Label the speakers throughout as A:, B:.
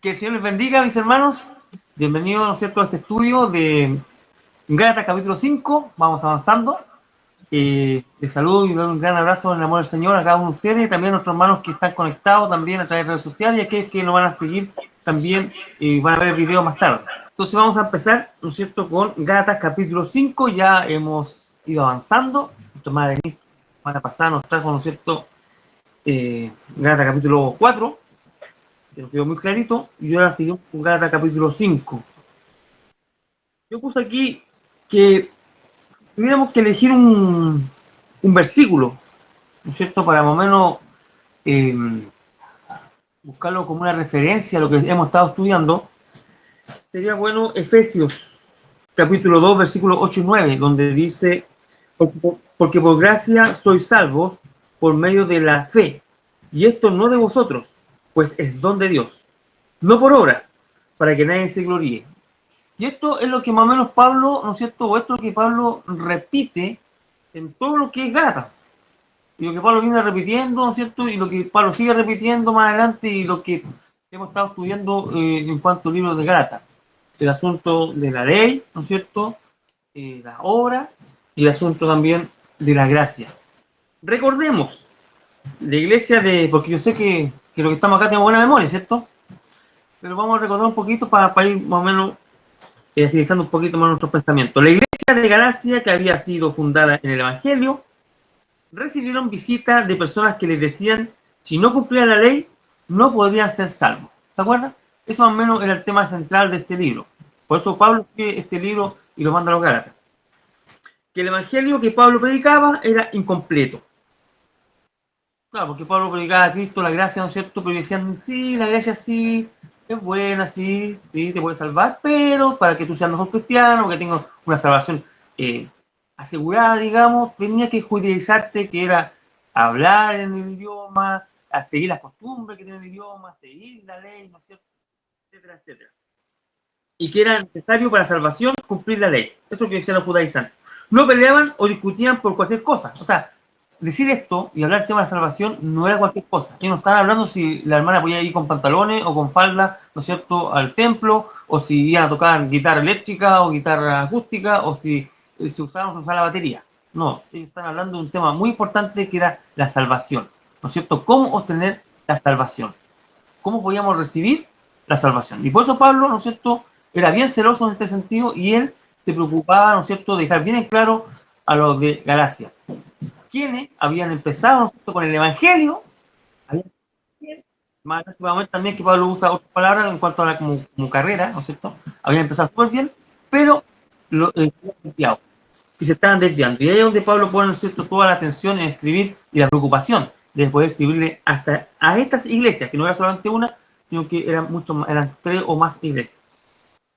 A: Que el Señor les bendiga, mis hermanos. Bienvenidos, ¿no es cierto?, a este estudio de Gálatas capítulo 5. Vamos avanzando. Les saludo y doy un gran abrazo en el amor del Señor a cada uno de ustedes, y también a nuestros hermanos que están conectados también a través de redes sociales, y aquellos que nos van a seguir también y van a ver el video más tarde. Entonces vamos a empezar, ¿no es cierto?, con Gálatas capítulo 5. Ya hemos ido avanzando. Nuestra madre van a pasar, nos trajo, ¿no es cierto?, Gálatas capítulo 4. Que nos quedó muy clarito, y ahora seguimos con Gálatas capítulo 5. Yo puse aquí que tuviéramos que elegir un versículo, ¿no es cierto?, para más o menos buscarlo como una referencia a lo que hemos estado estudiando. Sería bueno Efesios capítulo 2, versículos 8 y 9, donde dice: porque por gracia sois salvos por medio de la fe, y esto no de vosotros, pues es don de Dios, no por obras, para que nadie se gloríe. Y esto es lo que más o menos Pablo, ¿no es cierto?, o esto es lo que Pablo repite en todo lo que es Gálatas. Y lo que Pablo viene repitiendo, ¿no es cierto?, y lo que Pablo sigue repitiendo más adelante, y lo que hemos estado estudiando en cuanto al libro de Gálatas. El asunto de la ley, ¿no es cierto?, la obra, y el asunto también de la gracia. Recordemos, la iglesia de... porque yo sé que los que estamos acá tenemos buena memoria, ¿cierto? Pero vamos a recordar un poquito para ir más o menos agilizando un poquito más nuestros pensamientos. La iglesia de Galacia, que había sido fundada en el Evangelio, recibieron visitas de personas que les decían, si no cumplían la ley, no podrían ser salvos. ¿Se acuerdan? Eso más o menos era el tema central de este libro. Por eso Pablo escribe este libro y lo manda a los Gálatas. Que el Evangelio que Pablo predicaba era incompleto. Claro, porque Pablo predicaba a Cristo, la gracia, ¿no es cierto? Pero decían, sí, la gracia sí, es buena, sí, sí, te puede salvar, pero para que tú seas mejor cristiano, que tengas una salvación asegurada, digamos, tenía que judaizarte, que era hablar en el idioma, a seguir las costumbres que tiene el idioma, seguir la ley, ¿no es cierto?, etcétera, etcétera. Y que era necesario para salvación cumplir la ley. Eso es lo que decían los judaizantes. No peleaban o discutían por cualquier cosa. O sea, decir esto y hablar del tema de la salvación no era cualquier cosa. Ellos no estaban hablando si la hermana podía ir con pantalones o con falda, ¿no es cierto?, al templo, o si iban a tocar guitarra eléctrica o guitarra acústica, o si se usaban o usar la batería. No, ellos están hablando de un tema muy importante que era la salvación, ¿no es cierto? ¿Cómo obtener la salvación? ¿Cómo podíamos recibir la salvación? Y por eso Pablo, ¿no es cierto?, era bien celoso en este sentido, y él se preocupaba, ¿no es cierto?, de dejar bien en claro a los de Galacia, quienes habían empezado, ¿no es cierto?, con el Evangelio. Más activamente también que Pablo usa otras palabras en cuanto a la como carrera, ¿no es cierto? Habían empezado súper bien, pero y se estaban desviando. Y ahí es donde Pablo pone, ¿no es cierto?, toda la atención en escribir y la preocupación de poder escribirle hasta a estas iglesias, que no era solamente una, sino que eran mucho más, eran 3 o más iglesias,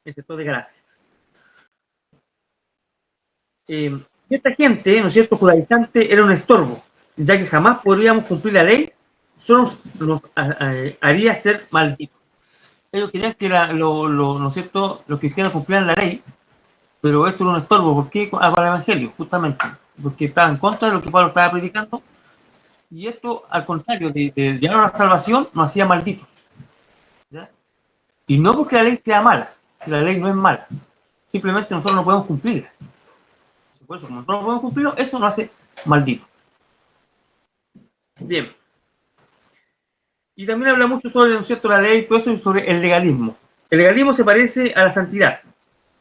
A: el sector de Galacia. Esta gente, ¿no es cierto?, judaizante, era un estorbo, ya que jamás podríamos cumplir la ley, solo nos haría ser malditos. Ellos querían que ¿no es cierto?, los cristianos cumplieran la ley, pero esto era un estorbo. ¿Por qué? Para el Evangelio, justamente, porque estaba en contra de lo que Pablo estaba predicando, y esto, al contrario, de llevar a la salvación, nos hacía malditos, ¿ya? Y no porque la ley sea mala, que la ley no es mala, simplemente nosotros no podemos cumplirla. Por eso, como nosotros no podemos cumplirlo, eso nos hace malditos. Bien. Y también habla mucho sobre, ¿no es cierto?, la ley, todo eso, y sobre el legalismo. El legalismo se parece a la santidad,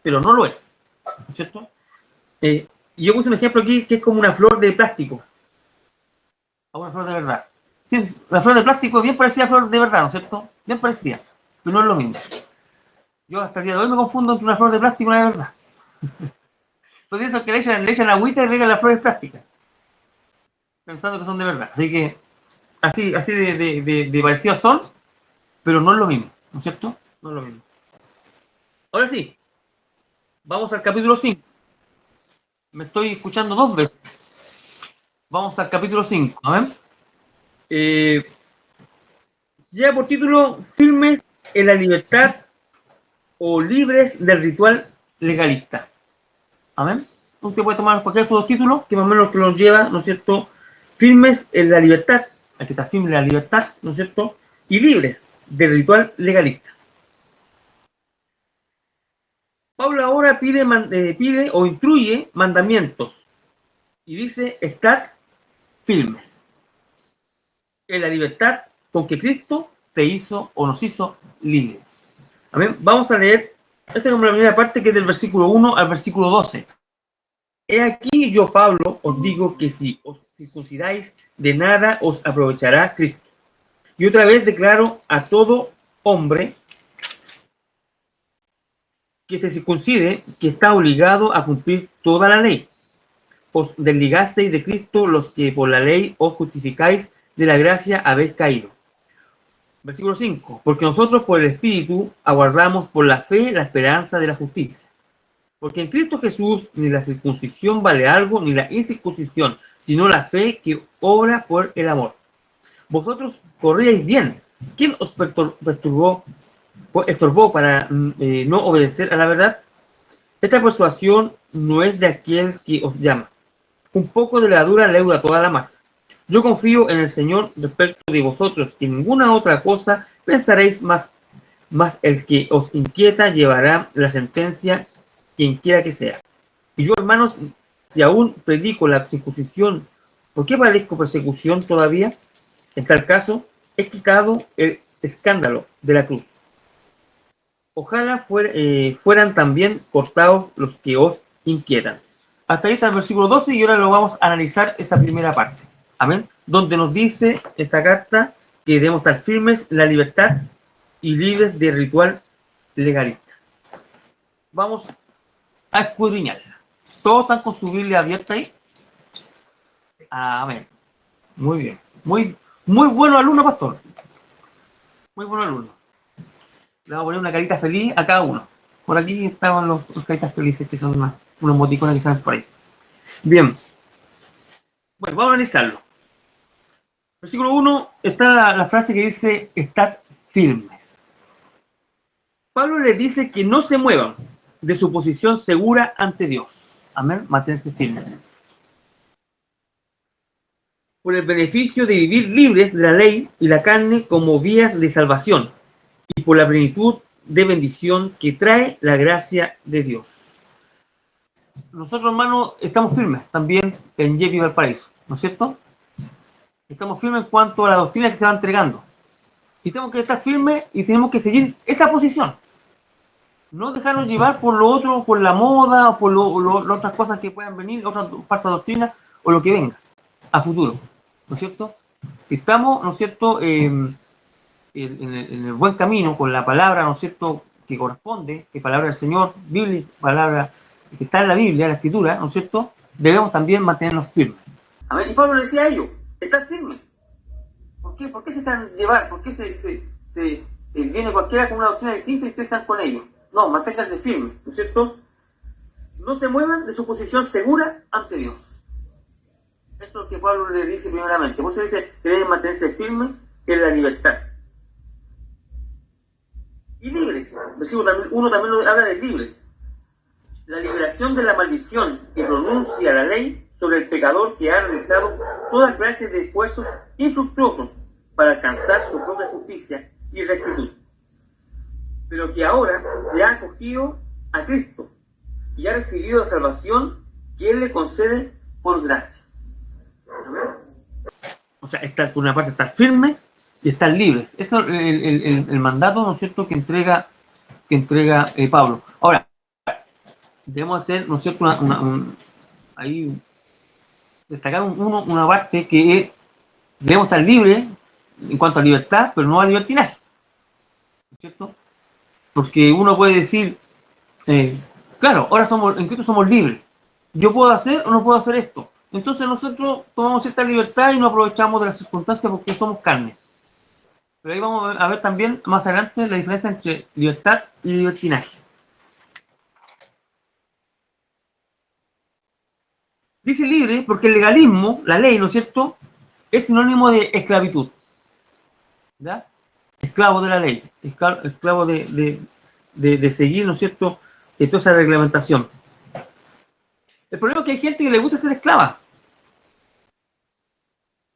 A: pero no lo es, ¿no es cierto? Y yo puse un ejemplo aquí que es como una flor de plástico, a una flor de verdad. Sí, la flor de plástico es bien parecida a la flor de verdad, ¿no es cierto? Bien parecida, pero no es lo mismo. Yo hasta el día de hoy me confundo entre una flor de plástico y una de verdad. Entonces eso que le echan agüita y regan las flores plásticas, pensando que son de verdad. Así que así de parecidos son, pero no es lo mismo, ¿no es cierto? No es lo mismo. Ahora sí, vamos al capítulo 5. Me estoy escuchando 2 veces. Vamos al capítulo 5, a ver. Lleva por título Firmes en la libertad o libres del ritual legalista. Amén. Usted puede tomar cualquier de esos 2 títulos, que más o menos que los lleva, ¿no es cierto?, firmes en la libertad, aquí está firme en la libertad, ¿no es cierto?, y libres del ritual legalista. Pablo ahora pide o instruye mandamientos y dice, estad firmes en la libertad con que Cristo te hizo o nos hizo libres. Amén. Vamos a leer, esta es la primera parte que es del versículo 1 al versículo 12. He aquí yo, Pablo, os digo que si os circuncidáis, de nada os aprovechará Cristo. Y otra vez declaro a todo hombre que se circuncide, que está obligado a cumplir toda la ley. Os desligasteis de Cristo los que por la ley os justificáis, de la gracia habéis caído. Versículo 5. Porque nosotros por el Espíritu aguardamos por la fe la esperanza de la justicia. Porque en Cristo Jesús ni la circuncisión vale algo, ni la incircuncisión, sino la fe que obra por el amor. Vosotros corríais bien. ¿Quién os estorbó para no obedecer a la verdad? Esta persuasión no es de aquel que os llama. Un poco de levadura leuda toda la masa. Yo confío en el Señor respecto de vosotros, que ninguna otra cosa pensaréis más el que os inquieta llevará la sentencia, quien quiera que sea. Y yo, hermanos, si aún predico la circuncisión, ¿por qué padezco persecución todavía? En tal caso, he quitado el escándalo de la cruz. Ojalá fueran también cortados los que os inquietan. Hasta ahí está el versículo 12 y ahora lo vamos a analizar esa primera parte. Amén. Donde nos dice esta carta que debemos estar firmes en la libertad y libres de ritual legalista. Vamos a escudriñarla. ¿Todos están con su Biblia abierta ahí? Amén. Muy bien. Muy bueno alumno, pastor. Muy buen alumno. Le vamos a poner una carita feliz a cada uno. Por aquí estaban los caritas felices, que son unos emoticones que salen por ahí. Bien. Bueno, vamos a analizarlo. Versículo 1 está la frase que dice, estad firmes. Pablo les dice que no se muevan de su posición segura ante Dios. Amén, manténganse firmes. Por el beneficio de vivir libres de la ley y la carne como vías de salvación y por la plenitud de bendición que trae la gracia de Dios. Nosotros, hermanos, estamos firmes también en Jepi Valparaíso, ¿no es cierto? Estamos firmes en cuanto a la doctrina que se va entregando. Y tenemos que estar firmes y tenemos que seguir esa posición. No dejarnos llevar por lo otro, por la moda, o por las otras cosas que puedan venir, otras falsas doctrinas, o lo que venga a futuro, ¿no es cierto? Si estamos, ¿no es cierto?, en el buen camino, con la palabra, ¿no es cierto?, que corresponde, que palabra del Señor, Biblia, palabra que está en la Biblia, la Escritura, ¿no es cierto?, debemos también mantenernos firmes. A ver, y Pablo le decía a ellos, están firmes. ¿Por qué? ¿Por qué se están llevar? ¿Por qué viene cualquiera con una doctrina distinta y ustedes están con ellos? No, manténganse firmes, ¿no es cierto? No se muevan de su posición segura ante Dios. Eso es lo que Pablo le dice primeramente. Por eso dice que deben mantenerse firmes en la libertad. Y libres. Versículo 1 también habla de libres. La liberación de la maldición que pronuncia la ley sobre el pecador que ha realizado toda clase de esfuerzos infructuosos para alcanzar su propia justicia y rectitud, pero que ahora se ha acogido a Cristo y ha recibido la salvación que Él le concede por gracia. O sea, por una parte estar firmes y estar libres. Eso es el mandato, ¿no es cierto?, que entrega Pablo. Ahora, debemos hacer, ¿no es cierto?, ahí destacar una parte que es, debemos estar libres en cuanto a libertad, pero no a libertinaje, ¿no es cierto? Porque uno puede decir, claro, ahora en Cristo somos libres. Yo puedo hacer o no puedo hacer esto. Entonces nosotros tomamos cierta libertad y no aprovechamos de las circunstancias porque somos carne. Pero ahí vamos a ver también más adelante la diferencia entre libertad y libertinaje. Dice libre porque el legalismo, la ley, ¿no es cierto?, es sinónimo de esclavitud. ¿Ya? Esclavo de la ley, esclavo de seguir, ¿no es cierto?, toda esa reglamentación. El problema es que hay gente que le gusta ser esclava.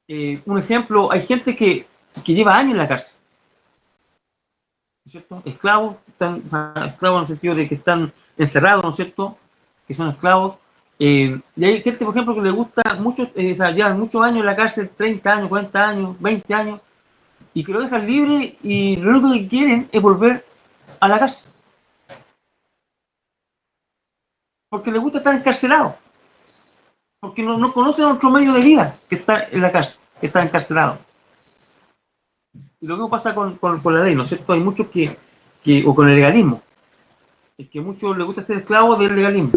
A: Un ejemplo, hay gente que lleva años en la cárcel, ¿no es cierto? Esclavos en el sentido de que están encerrados, ¿no es cierto?, que son esclavos. Y hay gente, por ejemplo, que le gusta mucho, o sea, llevan muchos años en la cárcel, 30 años, 40 años, 20 años, y que lo dejan libre y lo único que quieren es volver a la cárcel. Porque les gusta estar encarcelado. Porque no conocen otro medio de vida que está en la cárcel, que está encarcelado. Y lo mismo pasa con la ley, ¿no es cierto? Hay muchos o con el legalismo, es que a muchos les gusta ser esclavos del legalismo.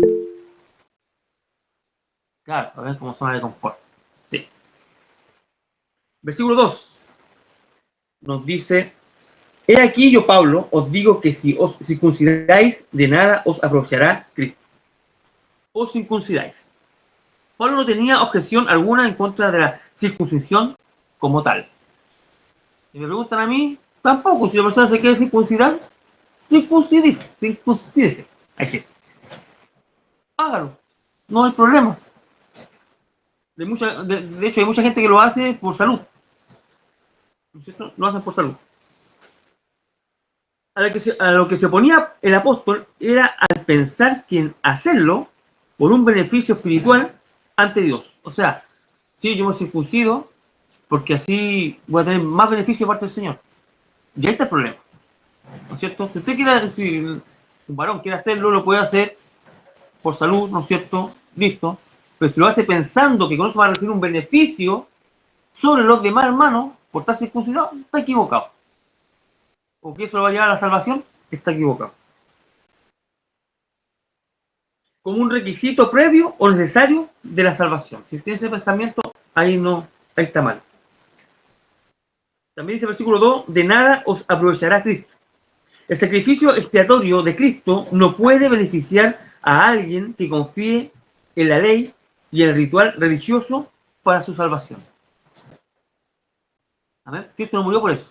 A: Claro, a ver cómo zona de confort. Sí. Versículo 2 nos dice: He aquí yo, Pablo, os digo que si os circuncidáis, de nada os aprovechará Cristo. Os circuncidáis. Pablo no tenía objeción alguna en contra de la circuncisión como tal. Si me preguntan a mí, tampoco. Si la persona se quiere circuncidar, circuncídese. Ahí hágalo. No hay problema. De hecho, hay mucha gente que lo hace por salud. ¿No es cierto? Lo hacen por salud. A lo que se oponía el apóstol era al pensar que en hacerlo por un beneficio espiritual ante Dios. O sea, sí, yo me circuncido porque así voy a tener más beneficio de parte del Señor. Y ahí está el problema. ¿No es cierto? Si usted quiere, si un varón quiere hacerlo, lo puede hacer por salud, ¿no es cierto? Listo. Pero si lo hace pensando que con eso va a recibir un beneficio sobre los demás hermanos por estar circuncidado, está equivocado. O que eso lo va a llevar a la salvación, está equivocado. Como un requisito previo o necesario de la salvación. Si tiene ese pensamiento, ahí está mal. También dice el versículo 2: de nada os aprovechará Cristo. El sacrificio expiatorio de Cristo no puede beneficiar a alguien que confíe en la ley y el ritual religioso para su salvación. Amén. Cristo no murió por eso.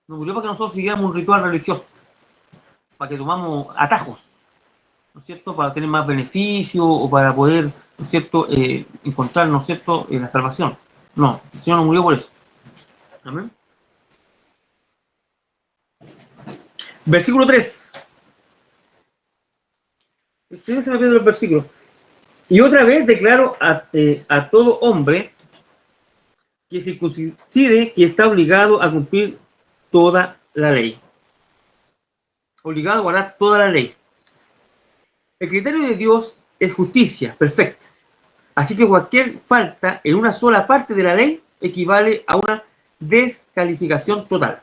A: No murió para que nosotros siguiéramos un ritual religioso, para que tomamos atajos, ¿no es cierto?, para tener más beneficio o para poder, ¿no es cierto?, encontrar, ¿no es cierto?, la salvación. No, el Señor no murió por eso. Amén. Versículo 3. Ustedes se me pierden los versículos. Y otra vez declaro a todo hombre que circuncide, que está obligado a cumplir toda la ley. Obligado a guardar toda la ley. El criterio de Dios es justicia perfecta. Así que cualquier falta en una sola parte de la ley equivale a una descalificación total.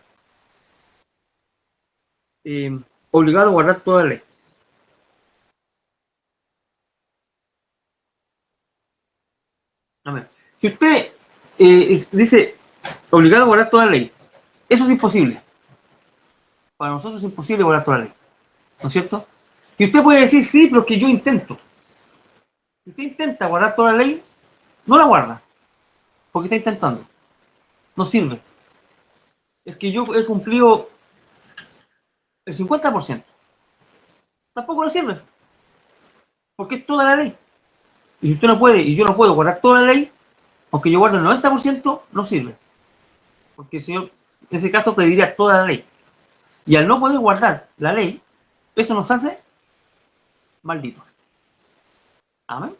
A: Obligado a guardar toda la ley. Amén. Si usted dice obligado a guardar toda la ley, eso es imposible. Para nosotros es imposible guardar toda la ley. ¿No es cierto? Y usted puede decir, sí, pero es que yo intento. Si usted intenta guardar toda la ley, no la guarda. Porque está intentando. No sirve. Es que yo he cumplido el 50%. Tampoco le sirve. Porque es toda la ley. Y si usted no puede, y yo no puedo guardar toda la ley, aunque yo guarde el 90%, no sirve. Porque el Señor, en ese caso, pediría toda la ley. Y al no poder guardar la ley, eso nos hace malditos. Amén.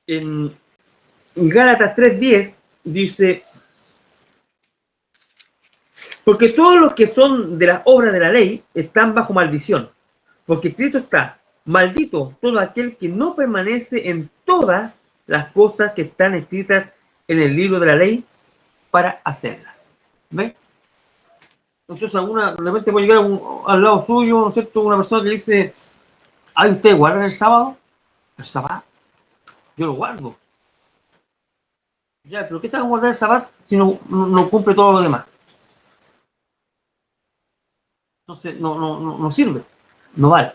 A: En Gálatas 3:10 dice: porque todos los que son de las obras de la ley están bajo maldición, porque escrito está: maldito todo aquel que no permanece en todas las cosas que están escritas en el libro de la ley para hacerlas. ¿Ven? Entonces, de repente puede llegar al lado suyo, ¿no es cierto?, una persona que dice: ay, ¿ustedes guardan el sábado? El sábado, yo lo guardo. Ya, pero ¿qué se va a guardar el sábado si no cumple todo lo demás? Entonces, no sirve, no vale.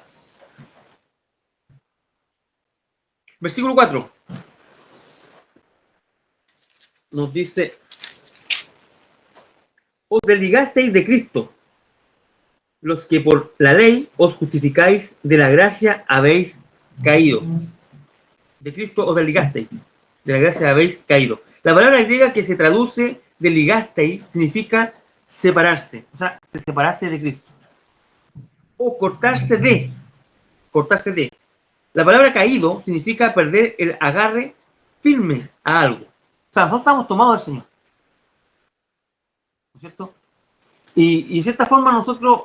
A: Versículo 4 nos dice: os desligasteis de Cristo, los que por la ley os justificáis, de la gracia habéis caído. De Cristo os desligasteis, de la gracia habéis caído. La palabra griega que se traduce desligasteis significa separarse, o sea, te separaste de Cristo. O cortarse de. La palabra caído significa perder el agarre firme a algo. O sea, nosotros estamos tomados del Señor. ¿No es cierto? Y de cierta forma nosotros,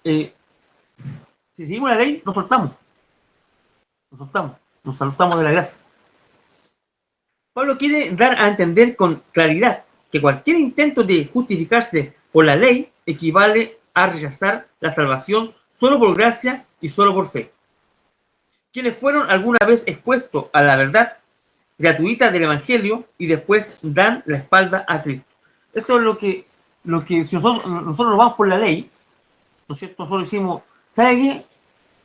A: si seguimos la ley, nos soltamos. Nos saltamos de la gracia. Pablo quiere dar a entender con claridad que cualquier intento de justificarse por la ley equivale a rechazar la salvación solo por gracia y solo por fe. Quienes fueron alguna vez expuestos a la verdad gratuita del Evangelio y después dan la espalda a Cristo. Eso es lo que si nosotros nos vamos por la ley, ¿no es cierto? Nosotros decimos, ¿sabe qué?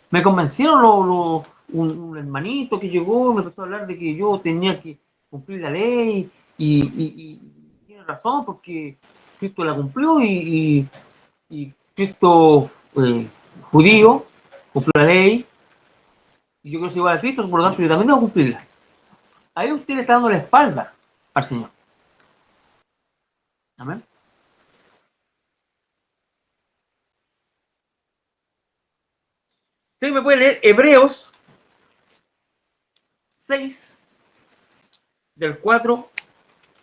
A: Me convencieron un hermanito que llegó, me empezó a hablar de que yo tenía que cumplir la ley y tiene razón porque Cristo la cumplió y Cristo judío cumplió la ley y yo quiero ser igual a Cristo, por lo tanto yo también debo cumplirla. Ahí usted le está dando la espalda al Señor. Amén. ¿Sí me puede leer Hebreos 6, del 4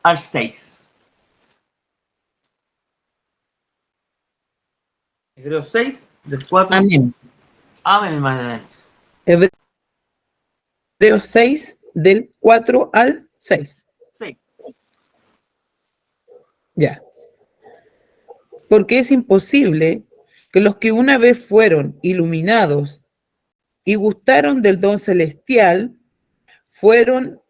A: al 6? Hebreos 6, del 4.
B: Amén.
A: Amén, hermano.
B: Hebreos 6, del 4 al 6.
A: 6.
B: Ya. Porque es imposible que los que una vez fueron iluminados y gustaron del don celestial fueron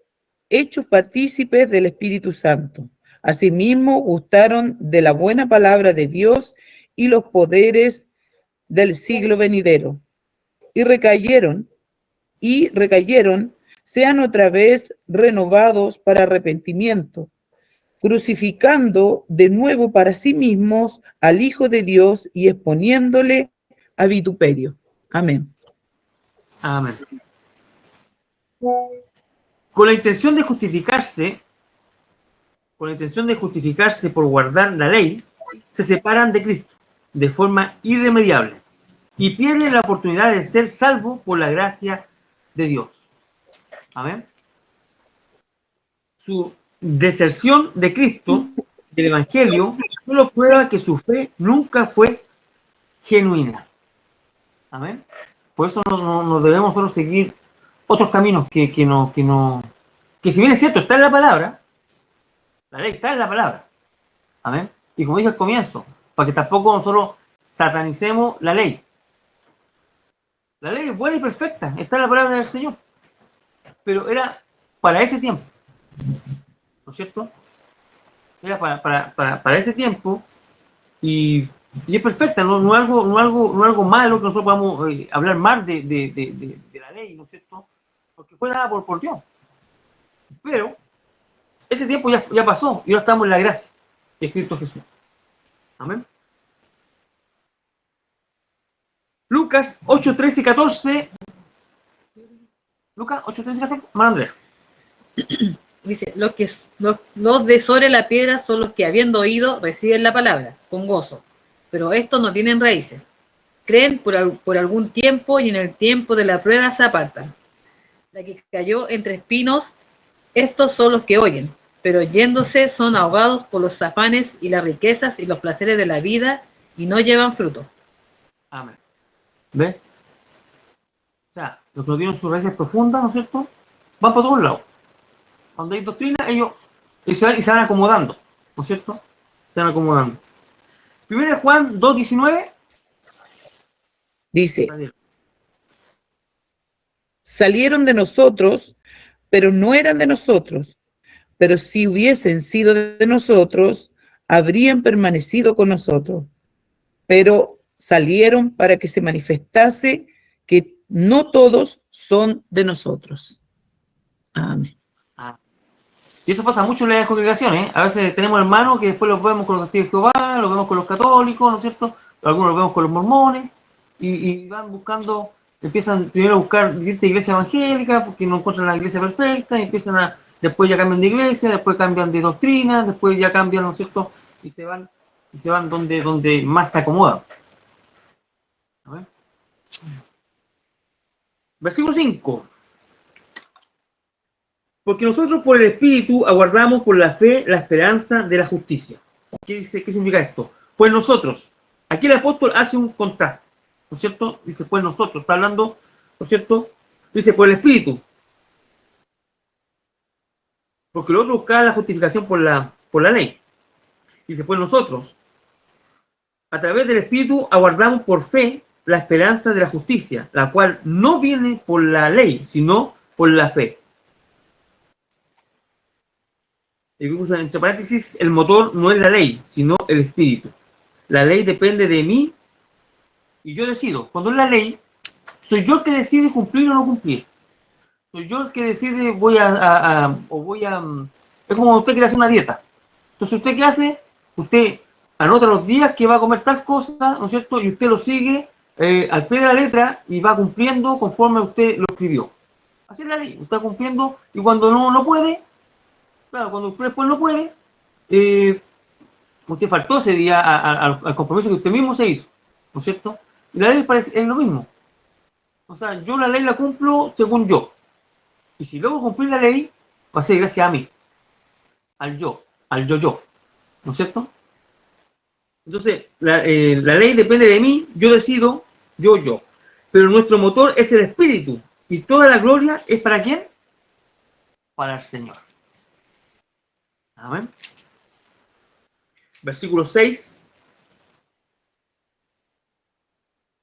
B: hechos partícipes del Espíritu Santo. Asimismo, gustaron de la buena palabra de Dios y los poderes del siglo venidero. Y recayeron, sean otra vez renovados para arrepentimiento, crucificando de nuevo para sí mismos al Hijo de Dios y exponiéndole a vituperio. Amén.
A: Amén. Con la intención de justificarse por guardar la ley, se separan de Cristo de forma irremediable y pierden la oportunidad de ser salvos por la gracia de Dios. Amén. Su deserción de Cristo, del Evangelio, solo prueba que su fe nunca fue genuina. Amén. Por eso no debemos solo seguir otros caminos que si bien es cierto, está en la palabra, la ley está en la palabra. Amén. Y como dije al comienzo, para que tampoco nosotros satanicemos la ley. La ley es buena y perfecta, está en la palabra del Señor. Pero era para ese tiempo. ¿No es cierto? Era para ese tiempo y es perfecta, no es algo malo que nosotros podamos hablar mal de la ley, ¿no es cierto? Porque fue dada por Dios. Pero ese tiempo ya pasó y ahora estamos en la gracia de Cristo Jesús. Amén. Lucas 8, 13 y 14. Lucas 8, 13 y 14. Hermano Andrea.
C: Dice, los de sobre la piedra son los que, habiendo oído, reciben la palabra con gozo, pero estos no tienen raíces. Creen por algún tiempo y en el tiempo de la prueba se apartan. La que cayó entre espinos, estos son los que oyen, pero yéndose son ahogados por los afanes y las riquezas y los placeres de la vida y no llevan fruto.
A: Amén. ¿Ves? O sea, los que no tienen sus raíces profundas, ¿no es cierto? Van para todos lados. Cuando hay doctrina, ellos se van acomodando, ¿no es cierto? Se van acomodando. Primero Juan 2:19.
B: Dice, salieron de nosotros, pero no eran de nosotros. Pero si hubiesen sido de nosotros, habrían permanecido con nosotros. Pero salieron para que se manifestase que no todos son de nosotros. Amén.
A: Y eso pasa mucho en las congregaciones, ¿eh? A veces tenemos hermanos que después los vemos con los testigos de Jehová, los vemos con los católicos, ¿no es cierto? Algunos los vemos con los mormones y van buscando, empiezan primero a buscar distintas iglesias evangélicas porque no encuentran la iglesia perfecta y después ya cambian de iglesia, después cambian de doctrina, después ya cambian, ¿no es cierto? Y se van y se van donde más se acomodan. A ver. Versículo 5. Porque nosotros por el Espíritu aguardamos por la fe la esperanza de la justicia. ¿Qué dice? ¿Qué significa esto? Pues nosotros. Aquí el apóstol hace un contraste, ¿no es cierto? Dice, pues nosotros. Está hablando, ¿no es cierto? Dice, por el Espíritu. Porque el otro buscaba la justificación por la ley. Dice, pues nosotros, a través del Espíritu, aguardamos por fe la esperanza de la justicia, la cual no viene por la ley, sino por la fe. Y entre paréntesis, el motor no es la ley, sino el Espíritu. La ley depende de mí y yo decido. Cuando es la ley, soy yo el que decide cumplir o no cumplir. Soy yo el que decide o voy a... Es como usted quiere hacer una dieta. Entonces, ¿usted qué hace? Usted anota los días que va a comer tal cosa, ¿no es cierto? Y usted lo sigue al pie de la letra y va cumpliendo conforme usted lo escribió. Así es la ley. Usted está cumpliendo y cuando no puede, claro, cuando usted después no puede, usted faltó ese día al compromiso que usted mismo se hizo, ¿no es cierto? Y la ley es lo mismo. O sea, yo la ley la cumplo según yo. Y si luego cumplir la ley, va a ser gracias a mí. Al yo, ¿no es cierto? Entonces, la ley depende de mí, yo decido, yo. Pero nuestro motor es el Espíritu. Y toda la gloria es ¿para quién? Para el Señor. Amén. Versículo 6.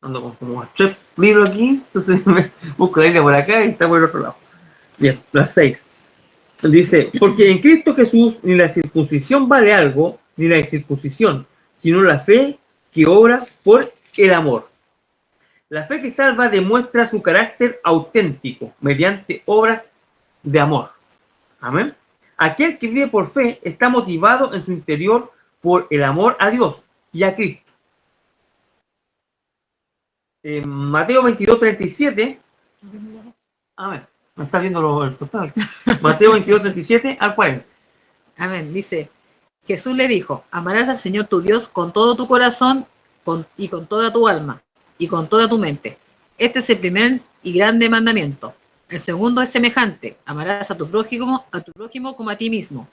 A: Ando con como 3 libros aquí, entonces me busco la Biblia por acá y está por el otro lado. Bien, las 6. Dice, porque en Cristo Jesús ni la circuncisión vale algo, ni la incircuncisión, sino la fe que obra por el amor. La fe que salva demuestra su carácter auténtico mediante obras de amor. Amén. Aquel que vive por fe está motivado en su interior por el amor a Dios y a Cristo. En Mateo 22:37, amén. Me está viendo el total. Mateo 22:37 al 40.
C: Amén. Dice, Jesús le dijo, amarás al Señor tu Dios con todo tu corazón y con toda tu alma y con toda tu mente. Este es el primer y grande mandamiento. El segundo es semejante, amarás a tu prójimo como a ti mismo.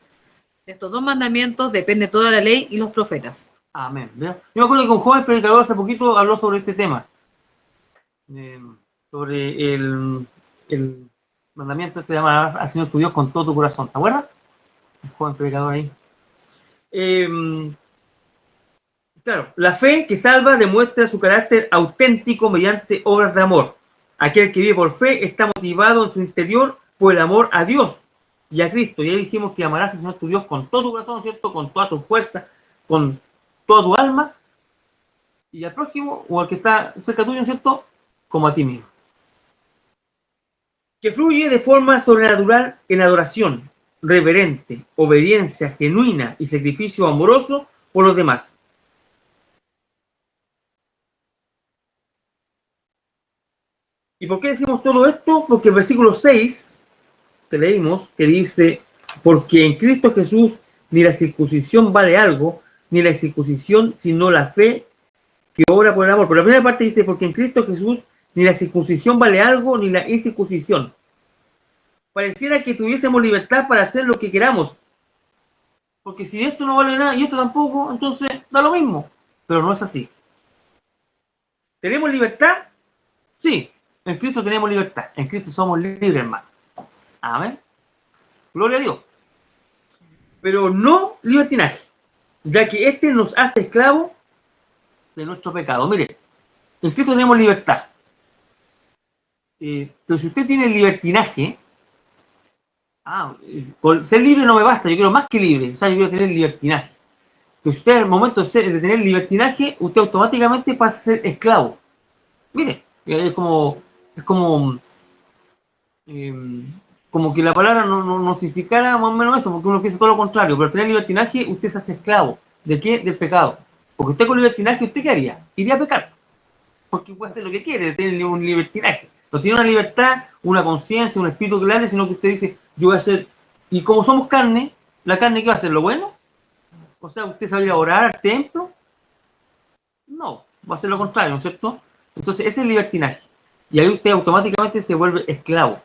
C: De estos dos mandamientos depende toda la ley y los profetas.
A: Amén. Yo me acuerdo que un joven predicador hace poquito habló sobre este tema. Sobre el mandamiento te llamarás al Señor tu Dios con todo tu corazón. ¿Te acuerdas? Un joven predicador ahí. Claro, la fe que salva demuestra su carácter auténtico mediante obras de amor. Aquel que vive por fe está motivado en su interior por el amor a Dios y a Cristo. Y ahí dijimos que amarás al Señor tu Dios con todo tu corazón, ¿cierto? Con toda tu fuerza, con toda tu alma. Y al prójimo, o al que está cerca tuyo, ¿cierto? Como a ti mismo. Que fluye de forma sobrenatural en adoración, reverente, obediencia genuina y sacrificio amoroso por los demás. ¿Y por qué decimos todo esto? Porque el versículo 6 que leímos, que dice, porque en Cristo Jesús ni la circuncisión vale algo, ni la circuncisión, sino la fe que obra por el amor. Pero la primera parte dice, porque en Cristo Jesús ni la circuncisión vale algo, ni la incircuncisión. Pareciera que tuviésemos libertad para hacer lo que queramos. Porque si esto no vale nada y esto tampoco, entonces da lo mismo. Pero no es así. ¿Tenemos libertad? Sí. En Cristo tenemos libertad. En Cristo somos libres, hermano. Amén. Gloria a Dios. Pero no libertinaje, ya que este nos hace esclavos de nuestro pecado. Mire, en Cristo tenemos libertad. Pero si usted tiene libertinaje, con ser libre no me basta, yo quiero más que libre. O sea, yo quiero tener libertinaje. Que usted al momento de tener libertinaje, usted automáticamente pasa a ser esclavo. Mire, es como que la palabra no significara más o menos eso, porque uno piensa todo lo contrario. Pero al tener libertinaje, usted se hace esclavo. ¿De qué? Del pecado. Porque usted con libertinaje, ¿usted qué haría? Iría a pecar. Porque puede hacer lo que quiere, tener un libertinaje. No tiene una libertad, una conciencia, un espíritu claro, sino que usted dice, yo voy a hacer... Y como somos carne, ¿la carne qué va a hacer? ¿Lo bueno? O sea, ¿usted se va a ir a orar al templo? No, va a ser lo contrario, ¿no es cierto? Entonces, ese es el libertinaje. Y ahí usted automáticamente se vuelve esclavo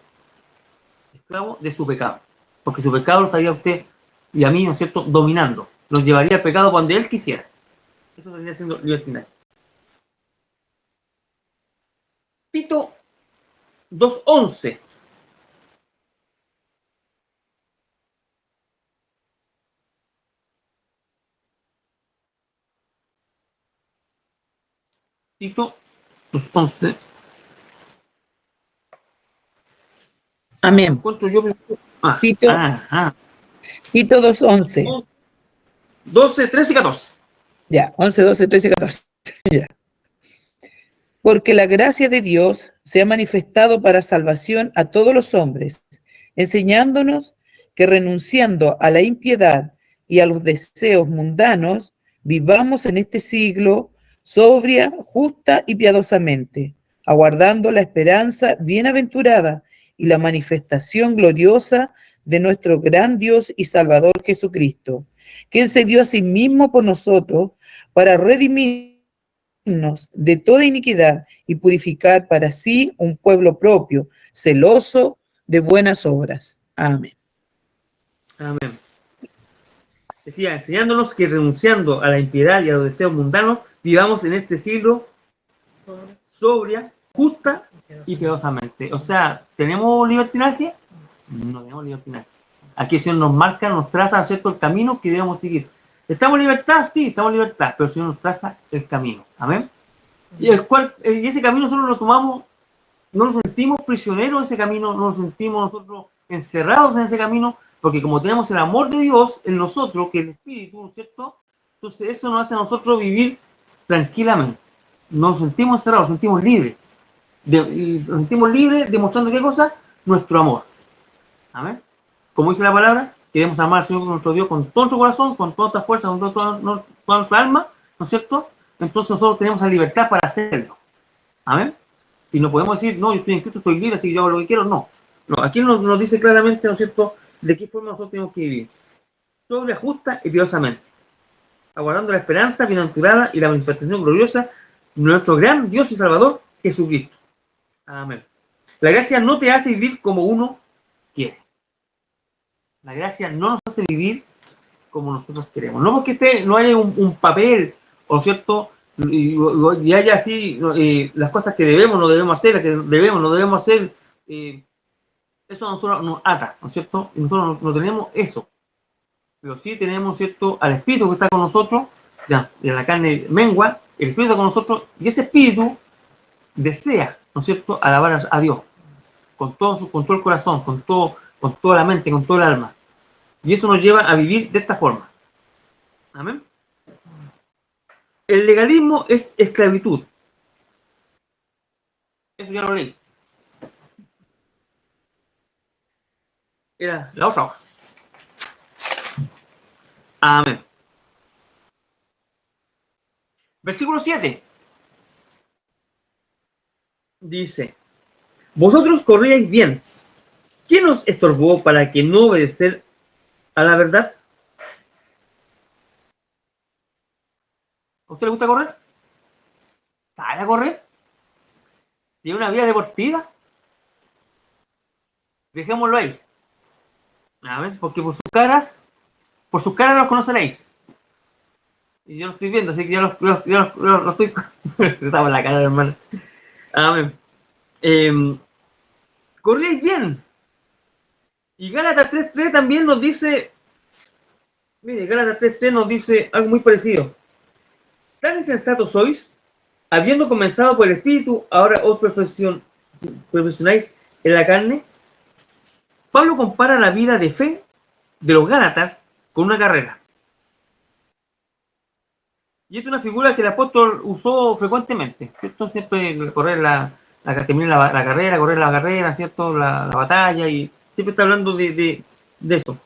A: de su pecado. Porque su pecado lo estaría usted y a mí, ¿no es cierto?, dominando. Nos llevaría al pecado cuando él quisiera. Eso vendría siendo libertinaje. Tito 2:11. Tito 2:11.
B: Amén.
A: Encuentro yo.
B: Tito, Tito 2:11.
A: 12, 13 y 14.
B: Ya, 11, 12, 13 y 14. Ya. Porque la gracia de Dios se ha manifestado para salvación a todos los hombres, enseñándonos que renunciando a la impiedad y a los deseos mundanos, vivamos en este siglo sobria, justa y piadosamente, aguardando la esperanza bienaventurada y la manifestación gloriosa de nuestro gran Dios y Salvador Jesucristo, quien se dio a sí mismo por nosotros para redimirnos de toda iniquidad y purificar para sí un pueblo propio, celoso de buenas obras. Amén.
A: Amén. Decía, enseñándonos que renunciando a la impiedad y a los deseos mundanos, vivamos en este siglo sobria, justa y piadosamente. O sea, ¿tenemos libertinaje? No tenemos libertinaje. Aquí el Señor nos marca, nos traza, ¿cierto?, el camino que debemos seguir. ¿Estamos en libertad? Sí, estamos en libertad, pero el Señor nos traza el camino. Amén. Y ese camino nosotros lo tomamos, no nos sentimos prisioneros de ese camino, no nos sentimos nosotros encerrados en ese camino, porque como tenemos el amor de Dios en nosotros, que es el Espíritu, ¿no es cierto? Entonces eso nos hace a nosotros vivir tranquilamente. Nos sentimos encerrados, nos sentimos libres. Nos sentimos libres demostrando ¿qué cosa? Nuestro amor. Amén. Como dice la palabra, queremos amar al Señor nuestro Dios con todo nuestro corazón, con toda nuestra fuerza, con toda nuestra alma, ¿no es cierto? Entonces nosotros tenemos la libertad para hacerlo. Amén. Y no podemos decir, no, yo estoy en Cristo, estoy libre, así que yo hago lo que quiero. No. No, aquí nos dice claramente, ¿no es cierto?, de qué forma nosotros tenemos que vivir. Sobria, justa y piadosamente. Aguardando la esperanza bienaventurada y la manifestación gloriosa de nuestro gran Dios y Salvador, Jesucristo. Amén. La gracia no te hace vivir como uno quiere. La gracia no nos hace vivir como nosotros queremos. No porque no haya un papel, ¿o cierto?, y haya así las cosas que debemos, no debemos hacer, las que debemos, no debemos hacer, eso a nosotros nos ata, ¿no es cierto? Y nosotros no tenemos eso, pero sí tenemos, ¿cierto?, al Espíritu que está con nosotros, ya, de la carne mengua, el Espíritu está con nosotros, y ese Espíritu desea, ¿no es cierto?, alabar a Dios, con todo el corazón, con toda la mente, con todo el alma. Y eso nos lleva a vivir de esta forma. Amén. El legalismo es esclavitud. Eso ya lo leí. Era la otra hoja. Amén. Versículo 7. Dice, vosotros corríais bien. ¿Quién os estorbó para que no obedecer a la verdad? ¿A usted le gusta correr? ¿Sabe a correr? ¿Tiene una vida deportiva? Dejémoslo ahí. A ver, porque por sus caras los conoceréis. Y yo lo estoy viendo, así que ya lo estoy... Estaba en la cara, hermano. Amén. Corríais bien. Y Gálatas 3.3 también nos dice... Mire, Gálatas 3.3 nos dice algo muy parecido. ¿Tan insensatos sois? Habiendo comenzado por el Espíritu, ahora os perfeccionáis en la carne. Pablo compara la vida de fe de los Gálatas con una carrera. Y esta es una figura que el apóstol usó frecuentemente, ¿cierto? Siempre correr terminar la carrera, correr la carrera, ¿cierto? La batalla, y siempre está hablando de eso.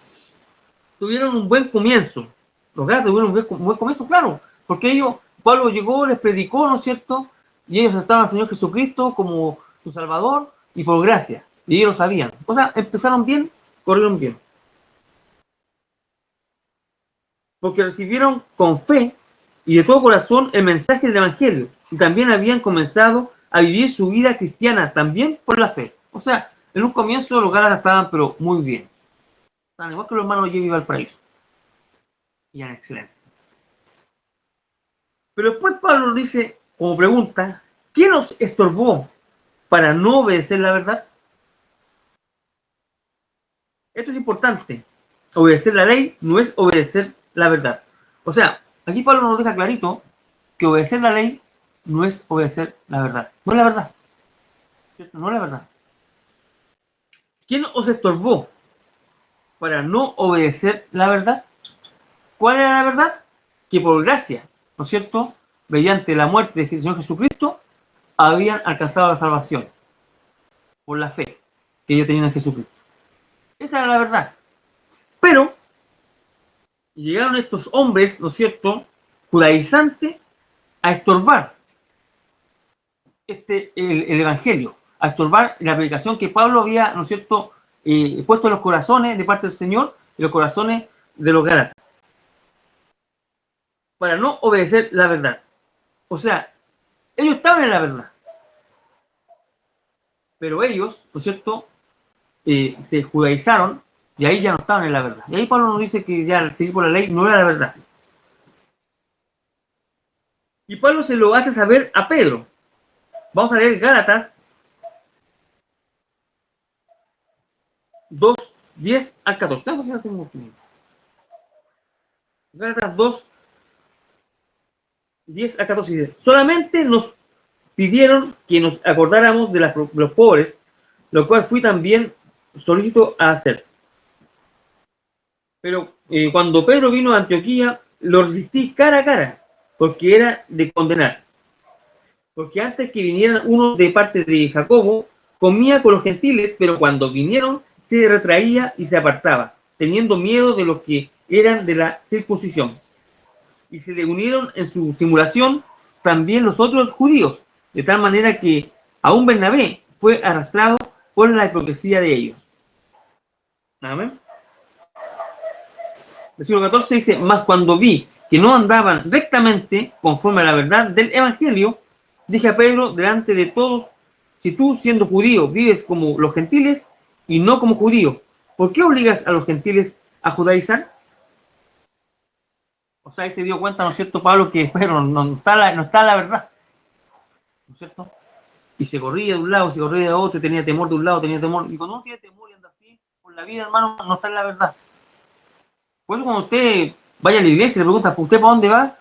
A: Tuvieron un buen comienzo. Los Gálatas tuvieron un buen comienzo, claro, porque Pablo llegó, les predicó, ¿no es cierto? Y ellos aceptaban al Señor Jesucristo como su Salvador, y por gracia. Y ellos lo sabían. O sea, empezaron bien, corrieron bien. porque recibieron con fe y de todo corazón el mensaje del Evangelio, y también habían comenzado a vivir su vida cristiana también por la fe. O sea, en un comienzo los Gálatas estaban pero muy bien. Estaban igual que los hermanos Llevi Valparaíso. Y eran excelentes. Pero después Pablo nos dice, como pregunta, ¿qué nos estorbó para no obedecer la verdad? Esto es importante. Obedecer la ley no es obedecer la verdad. O sea, aquí Pablo nos deja clarito que obedecer la ley no es obedecer la verdad. No es la verdad. ¿Cierto? No es la verdad. ¿Quién os estorbó para no obedecer la verdad? ¿Cuál era la verdad? Que por gracia, ¿no es cierto?, mediante la muerte del Señor Jesucristo, habían alcanzado la salvación por la fe que ellos tenían en Jesucristo. Esa era la verdad. Pero llegaron estos hombres, ¿no es cierto?, judaizantes, a estorbar el Evangelio, a estorbar la predicación que Pablo había, ¿no es cierto?, puesto en los corazones de parte del Señor, en los corazones de los Gálatas, para no obedecer la verdad. O sea, ellos estaban en la verdad, pero ellos, ¿no es cierto?, se judaizaron y ahí ya no estaban en la verdad. Y ahí Pablo nos dice que ya seguir por la ley no era la verdad. Y Pablo se lo hace saber a Pedro. Vamos a leer Gálatas 2, 10 al 14. Gálatas 2, 10 al 14 dice, solamente nos pidieron que nos acordáramos de los pobres, lo cual fui también solícito a hacer. Pero cuando Pedro vino a Antioquía, lo resistí cara a cara, porque era de condenar. Porque antes que vinieran unos de parte de Jacobo, comía con los gentiles, pero cuando vinieron, se retraía y se apartaba, teniendo miedo de los que eran de la circuncisión. Y se le unieron en su simulación también los otros judíos, de tal manera que aún Bernabé fue arrastrado por la hipocresía de ellos. Amén. Versículo 14 dice, mas cuando vi que no andaban rectamente conforme a la verdad del Evangelio, dije a Pedro delante de todos, si tú siendo judío vives como los gentiles y no como judío, ¿por qué obligas a los gentiles a judaizar? O sea, ahí se dio cuenta, ¿no es cierto, Pablo, que Pedro no está la verdad, ¿no es cierto? Y se corría de un lado, se corría de otro, tenía temor de un lado, tenía temor, y cuando uno tiene temor y anda así por la vida, hermano, no está en la verdad. Por eso cuando usted vaya a la iglesia y le pregunta, ¿usted para dónde va?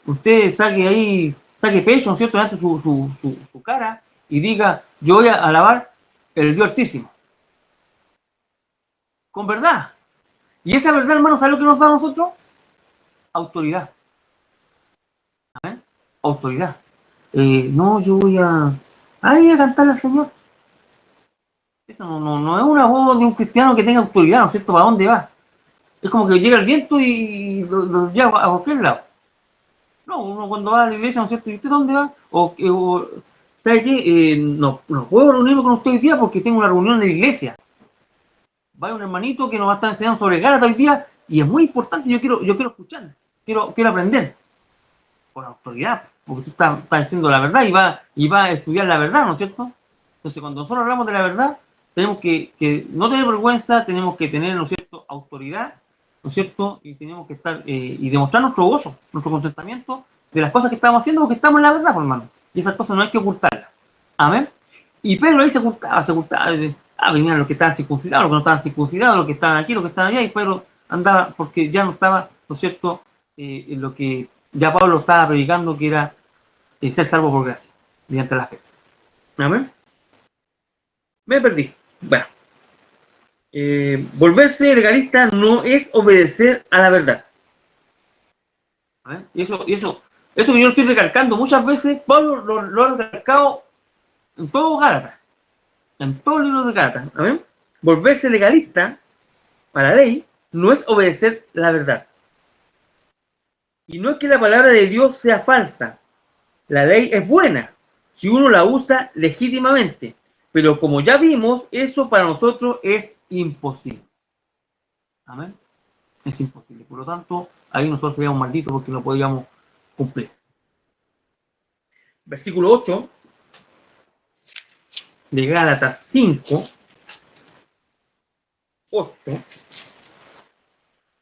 A: Usted saque pecho, ¿no es cierto?, delante su cara y diga, yo voy a alabar el Dios Altísimo. Con verdad. Y esa verdad, hermano, ¿sabe lo que nos da a nosotros? Autoridad. ¿Amén? Autoridad. No, yo voy a cantarle al Señor. Eso no es una voz de un cristiano que tenga autoridad, ¿no es cierto? ¿Para dónde va? Es como que llega el viento y lo lleva a cualquier lado. No, uno cuando va a la iglesia, ¿no es cierto? ¿Y usted dónde va? ¿Sabe qué? No puedo reunirme con usted hoy día porque tengo una reunión en la iglesia. Va un hermanito que nos va a estar enseñando sobre Gálatas hoy día y es muy importante, yo quiero escuchar, quiero aprender. Por autoridad, porque tú estás diciendo la verdad y va a estudiar la verdad, ¿no es cierto? Entonces, cuando nosotros hablamos de la verdad, tenemos que no tener vergüenza, tenemos que tener, ¿no es cierto?, autoridad, ¿no es cierto? Y tenemos que estar y demostrar nuestro gozo, nuestro contentamiento de las cosas que estamos haciendo, porque estamos en la verdad, por hermano. Y esas cosas no hay que ocultarlas. Amén. Y Pedro ahí se ocultaba. Venían los que estaban circuncidados, los que no estaban circuncidados, los que estaban aquí, los que estaban allá, y Pedro andaba porque ya no estaba, ¿no es cierto?, en lo que ya Pablo estaba predicando, que era ser salvo por gracia, mediante la fe. Amén. Me perdí. Bueno. Volverse legalista no es obedecer a la verdad. ¿Amén? Y esto que yo lo estoy recalcando muchas veces, Pablo lo ha recalcado en todo Gálatas, en todos los libros de Gálatas. ¿Amén? Volverse legalista para la ley no es obedecer la verdad. Y no es que la palabra de Dios sea falsa. La ley es buena si uno la usa legítimamente. Pero como ya vimos, eso para nosotros es imposible. Amén. Es imposible. Por lo tanto, ahí nosotros seríamos malditos porque no podíamos cumplir. Versículo 8 de Gálatas 5, 8,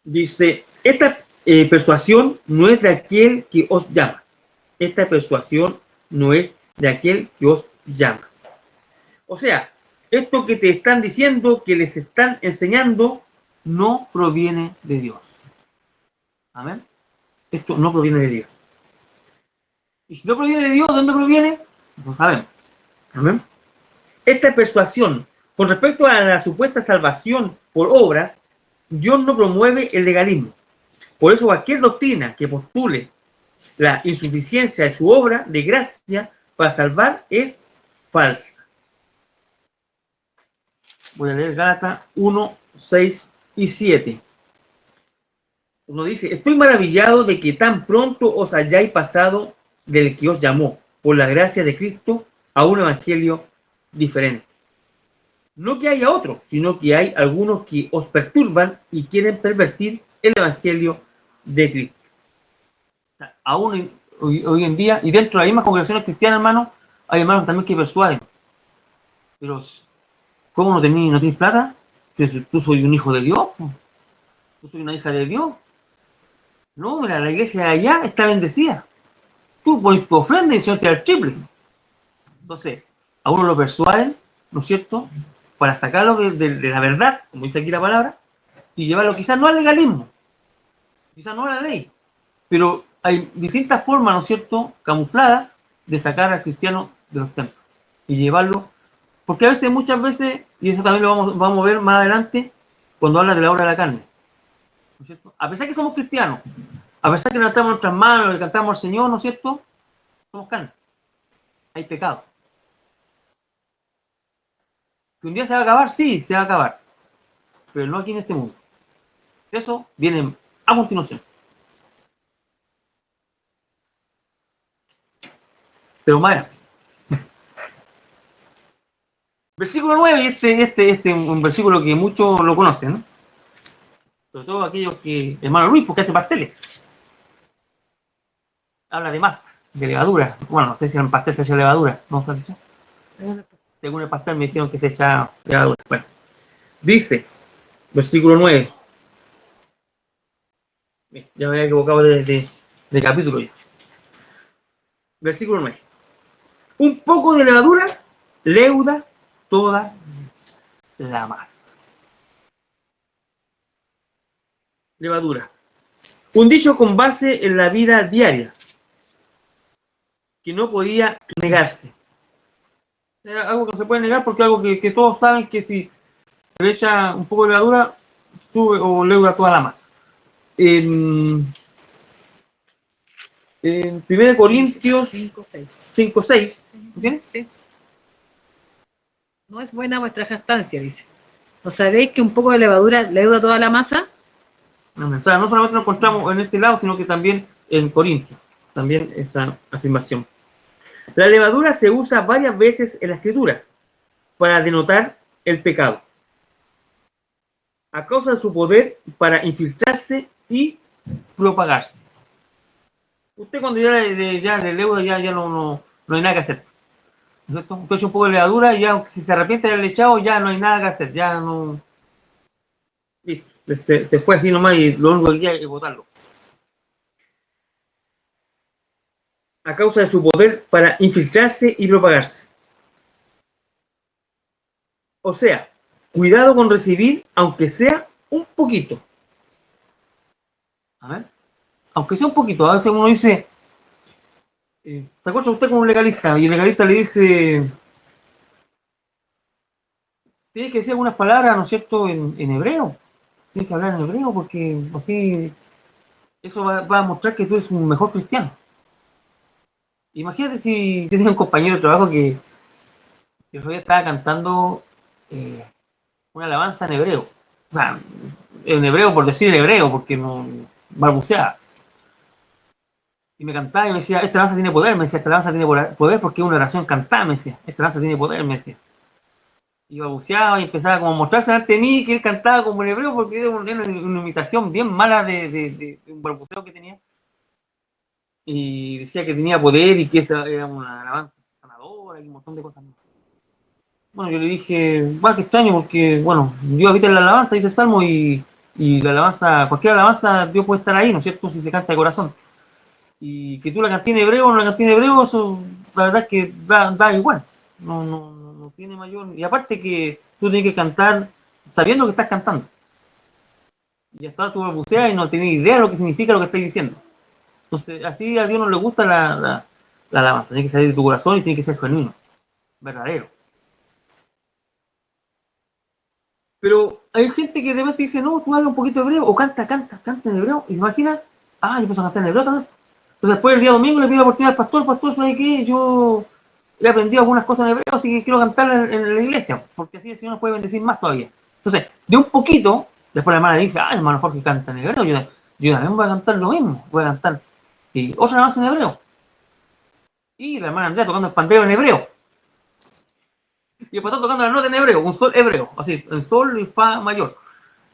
A: dice, esta persuasión no es de aquel que os llama. Esta persuasión no es de aquel que os llama. O sea, esto que te están diciendo, que les están enseñando, no proviene de Dios. Amén. Esto no proviene de Dios. Y si no proviene de Dios, ¿de dónde proviene? No sabemos. Amén. Esta persuasión, con respecto a la supuesta salvación por obras, Dios no promueve el legalismo. Por eso cualquier doctrina que postule la insuficiencia de su obra de gracia para salvar es falsa. Voy a leer Gálatas 1, 6 y 7. Uno dice, estoy maravillado de que tan pronto os hayáis pasado del que os llamó, por la gracia de Cristo, a un evangelio diferente. No que haya otro, sino que hay algunos que os perturban y quieren pervertir el evangelio de Cristo. O sea, aún hoy en día, y dentro de las mismas congregaciones cristianas, hermanos, hay hermanos también que persuaden. Pero, ¿cómo no tenés plata? ¿Tú soy un hijo de Dios? ¿Tú soy una hija de Dios? No, mira, la iglesia de allá está bendecida. Tú pones tu ofrenda y el Señor te da el triple. Entonces, a uno lo persuaden, ¿no es cierto?, para sacarlo de la verdad, como dice aquí la palabra, y llevarlo quizás no al legalismo, quizás no a la ley, pero hay distintas formas, ¿no es cierto?, camufladas de sacar al cristiano de los templos y llevarlo, porque a veces, muchas veces, y eso también lo vamos a ver más adelante, cuando habla de la obra de la carne, ¿no es cierto? A pesar que somos cristianos, a pesar que levantamos nuestras manos, le cantamos al Señor, ¿no es cierto?, somos carne, hay pecado. ¿Que un día se va a acabar? Sí, se va a acabar. Pero no aquí en este mundo. Eso viene a continuación. Pero más. Versículo 9, y este es un versículo que muchos lo conocen, ¿no? Sobre todo aquellos que, hermano Luis, porque hace pasteles. Habla de masa, de levadura. Bueno, no sé si en el pastel se echa levadura. ¿No se echa? Según el pastel me dijeron que se echa levadura. Bueno, dice, versículo 9. Ya me había equivocado de capítulo ya. Versículo 9. Un poco de levadura leuda toda la masa. Levadura. Un dicho con base en la vida diaria, que no podía negarse. Era algo que no se puede negar porque es algo que todos saben que si le echa un poco de levadura, sube o leuda toda la masa. En 1 Corintios 5:6, ¿entiendes?
C: Sí. No es buena vuestra jactancia, dice. ¿No sabéis que un poco de levadura leuda toda la masa?
A: O sea, no solamente nos encontramos en este lado, sino que también en Corintios, también esta afirmación. La levadura se usa varias veces en la Escritura para denotar el pecado, a causa de su poder para infiltrarse y propagarse. Usted cuando ya le leuda ya no hay nada que hacer. ¿No es cierto? Usted echa un poco de levadura y ya si se arrepiente de haberle echado ya no hay nada que hacer, ya no... Listo. Se fue así nomás y lo único que queda es botarlo. A causa de su poder para infiltrarse y propagarse. O sea, cuidado con recibir, aunque sea un poquito. A ver. Aunque sea un poquito. A veces uno dice, ¿se acuerda usted con un legalista? Y el legalista le dice, tiene que decir algunas palabras, ¿no es cierto?, en hebreo. Tienes que hablar en hebreo porque así eso va a mostrar que tú eres un mejor cristiano. Imagínate si tienes un compañero de trabajo que el otro día estaba cantando una alabanza en hebreo. O sea, en hebreo por decir el hebreo, porque no balbuceaba. Y me cantaba y me decía, esta alabanza tiene poder. Me decía, esta alabanza tiene poder porque es una oración cantada, me decía. Esta alabanza tiene poder, me decía. Y balbuceaba y empezaba como a mostrarse ante mí que él cantaba como en hebreo, porque era una imitación bien mala de un balbuceo que tenía. Y decía que tenía poder y que esa era una alabanza sanadora y un montón de cosas más. Bueno, yo le dije, qué extraño, porque, bueno, Dios habita en la alabanza, dice el Salmo, y la alabanza, cualquier alabanza, Dios puede estar ahí, ¿no es cierto?, si se canta de corazón. Y que tú la cantes en hebreo o no la cantes en hebreo, eso, la verdad es que da igual. No tiene mayor. Y aparte que tú tienes que cantar sabiendo que estás cantando. Y hasta tú balbuceas y no tienes idea de lo que significa lo que estás diciendo. Entonces, así a Dios no le gusta la alabanza. Tiene que salir de tu corazón y tiene que ser genuino, verdadero. Pero hay gente que de repente dice, no, tú habla un poquito de hebreo, o canta en hebreo, y se imagina, yo empiezo a cantar en hebreo también. Entonces después el día domingo le pido la oportunidad al pastor, ¿sabe qué? Yo he aprendido algunas cosas en hebreo, así que quiero cantar en la iglesia, porque así el Señor nos puede bendecir más todavía. Entonces, de un poquito, después la hermana dice, hermano Jorge canta en hebreo, yo también voy a cantar lo mismo, voy a cantar otra alabanza en hebreo. Y la hermana Andrea tocando el pandero en hebreo. Y el pastor tocando la nota en hebreo, un sol hebreo, así, el sol y fa mayor,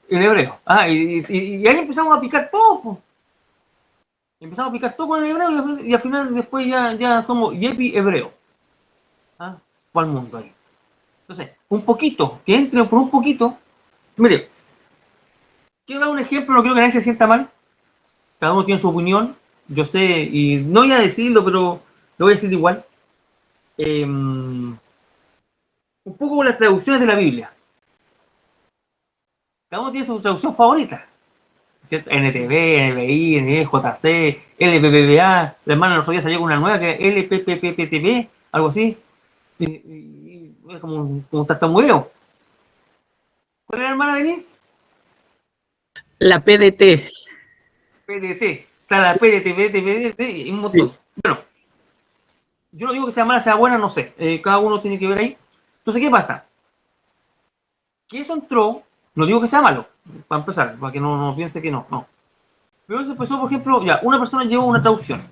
A: en hebreo. Y ahí empezamos a picar todo, pues. Empezamos a picar todo con el hebreo y al final después ya somos yepi hebreo. Para el mundo ahí. Entonces, un poquito, que entre por un poquito. Mire, quiero dar un ejemplo, no quiero que nadie se sienta mal. Cada uno tiene su opinión, yo sé, y no voy a decirlo, pero lo voy a decir igual. Un poco con las traducciones de la Biblia. Cada uno tiene su traducción favorita. ¿Cierto? NTV, NBI, NJC, LPPBA. La hermana los otros días salió con una nueva que es LPPPTV, algo así. Y es como un tartamudeo. ¿Cuál es la hermana de mí?
B: La PDT.
A: PDT. Está la PDT, PDT y un montón. Sí. Bueno, yo no digo que sea mala, sea buena, no sé. Cada uno tiene que ver ahí. Entonces, ¿qué pasa? Que eso entró, no digo que sea malo, para empezar, para que no piense que no. Pero eso empezó, por ejemplo, una persona llevó una traducción.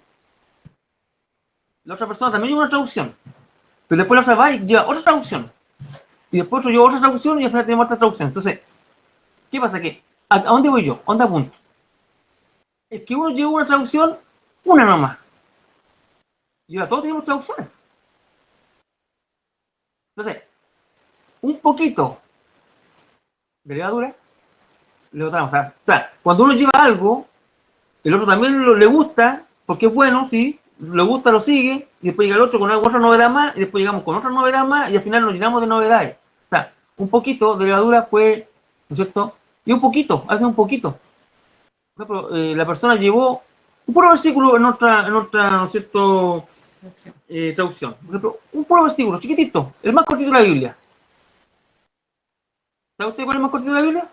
A: La otra persona también llevó una traducción. Pero después la otra va y lleva otra traducción. Y después otro lleva otra traducción y al final tenemos otra traducción. Entonces, ¿qué pasa? ¿A dónde voy yo? ¿A dónde apunto? Es que uno lleva una traducción, una nomás. Y ahora todos tenemos traducciones. Entonces, un poquito de levadura, le botamos. O sea, cuando uno lleva algo, el otro también le gusta, porque es bueno, sí, le gusta, lo sigue, y después llega el otro con otra novedad más, y después llegamos con otra novedad más, y al final nos llenamos de novedades. O sea, un poquito de levadura fue, ¿no es cierto? Y un poquito, hace un poquito. Por ejemplo, la persona llevó un puro versículo en otra, ¿no es cierto?, traducción. Por ejemplo, un puro versículo, chiquitito, el más cortito de la Biblia. ¿Sabe usted cuál es el más cortito de la Biblia?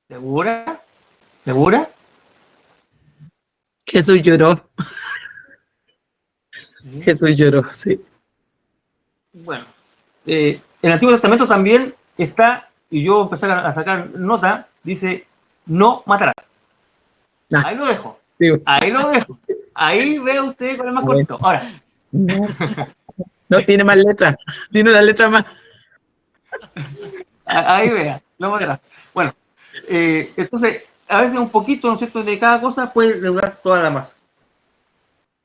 A: ¿Segura? ¿Segura?
B: Jesús lloró.
A: ¿Sí?
B: Jesús lloró, sí.
A: Bueno, el Antiguo Testamento también está, y yo empecé a sacar nota, dice, no matarás. Ahí lo dejo. Sí. Ahí lo dejo. Ahí ve usted con el más cortito. Ahora.
B: No tiene más letras. Tiene una letra más.
A: Ahí vea, no matarás. Bueno, entonces, a veces un poquito, ¿no es cierto?, de cada cosa puede lograr toda la masa.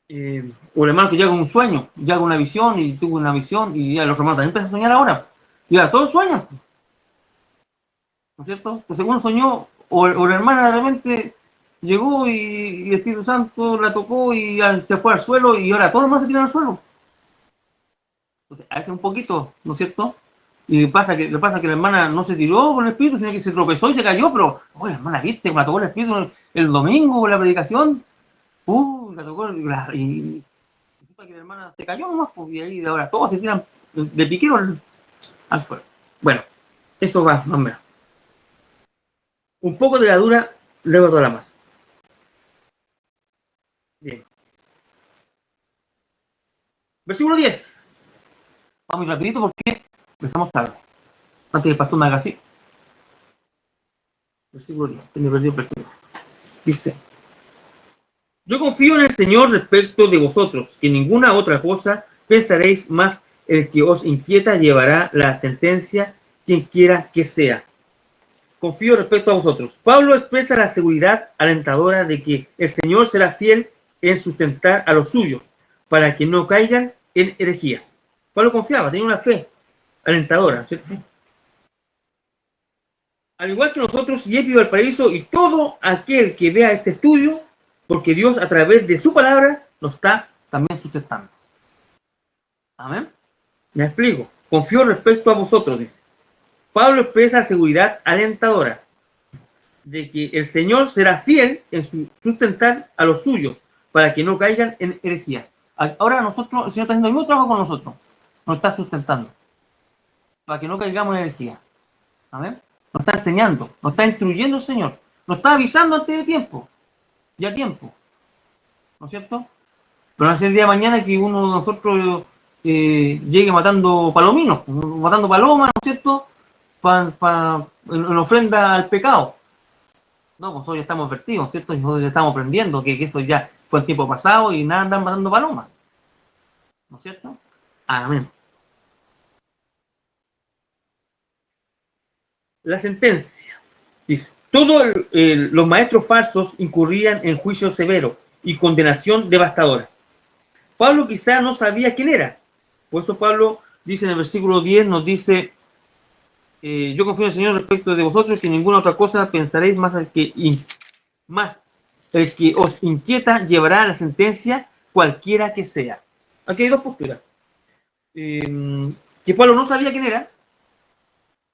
A: O el hermano que llega con un sueño, llega con una visión y tuvo una visión y ya los hermanos también empiezan a soñar ahora. Y ya todos sueñan. ¿No es cierto? Entonces uno soñó, o la hermana de repente llegó y el Espíritu Santo la tocó y se fue al suelo y ahora todos los demás se tiran al suelo. Entonces, a veces un poquito, ¿no es cierto? Y le pasa que la hermana no se tiró con el Espíritu, sino que se tropezó y se cayó, pero, oye, hermana, ¿viste? Me la tocó el Espíritu el domingo con la predicación. La tocó y resulta que la hermana se cayó nomás, pues, y ahí de ahora todos se tiran de piquero al suelo. Bueno, eso va, más o menos. Un poco de levadura, luego toda la masa. Bien. Versículo 10. Vamos rapidito porque empezamos tarde. Antes que el pastor me haga así. Versículo 10. Me perdí el versículo. Dice: yo confío en el Señor respecto de vosotros, que ninguna otra cosa pensaréis, más el que os inquieta llevará la sentencia, quien quiera que sea. Confío respecto a vosotros. Pablo expresa la seguridad alentadora de que el Señor será fiel en sustentar a los suyos, para que no caigan en herejías. Pablo confiaba, tenía una fe alentadora, ¿cierto? Al igual que nosotros, y he pedido al paraíso y todo aquel que vea este estudio, porque Dios a través de su palabra nos está también sustentando. Amén. Me explico. Confío respecto a vosotros, dice. Pablo expresa seguridad alentadora de que el Señor será fiel en sustentar a los suyos para que no caigan en herejías. Ahora nosotros, el Señor está haciendo el mismo trabajo con nosotros. Nos está sustentando para que no caigamos en herejías. Amén. Nos está enseñando, nos está instruyendo el Señor. Nos está avisando antes de tiempo. Ya tiempo. ¿No es cierto? Pero no es el día de mañana que uno de nosotros llegue matando palominos, matando palomas, ¿no es cierto? En ofrenda al pecado. No, pues hoy estamos advertidos, ¿cierto? Y hoy estamos aprendiendo que eso ya fue el tiempo pasado y nada andan matando palomas. ¿No es cierto? Amén. La sentencia. Dice, todos los maestros falsos incurrían en juicio severo y condenación devastadora. Pablo quizá no sabía quién era. Por eso Pablo dice en el versículo 10, nos dice, yo confío en el Señor respecto de vosotros, que ninguna otra cosa pensaréis más el que os inquieta llevará la sentencia cualquiera que sea. Aquí hay dos posturas. Que Pablo no sabía quién era,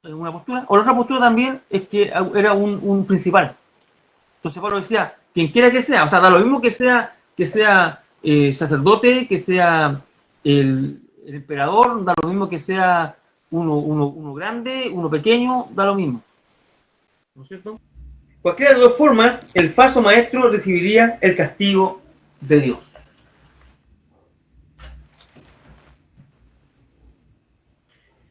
A: una postura, o la otra postura también es que era un principal. Entonces Pablo decía, quien quiera que sea, o sea, da lo mismo que sea sacerdote, que sea el emperador, da lo mismo que sea uno grande, uno pequeño, da lo mismo. ¿No es cierto? Cualquiera de las dos formas, el falso maestro recibiría el castigo de Dios.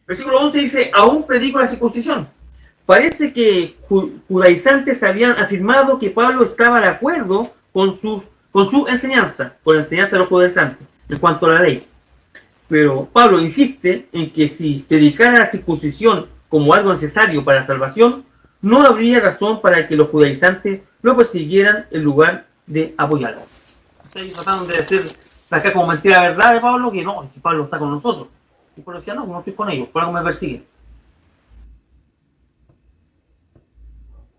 A: Versículo 11 dice, aún predico la circuncisión. Parece que judaizantes habían afirmado que Pablo estaba de acuerdo con su enseñanza, con la enseñanza de los judaizantes, en cuanto a la ley. Pero Pablo insiste en que si predicara la circuncisión como algo necesario para la salvación, no habría razón para que los judaizantes lo persiguieran en lugar de apoyarlo. Ustedes trataron de hacer acá como mentira la verdad de Pablo, que no, si Pablo está con nosotros. Y Pablo decía, no estoy con ellos, por algo me persiguen.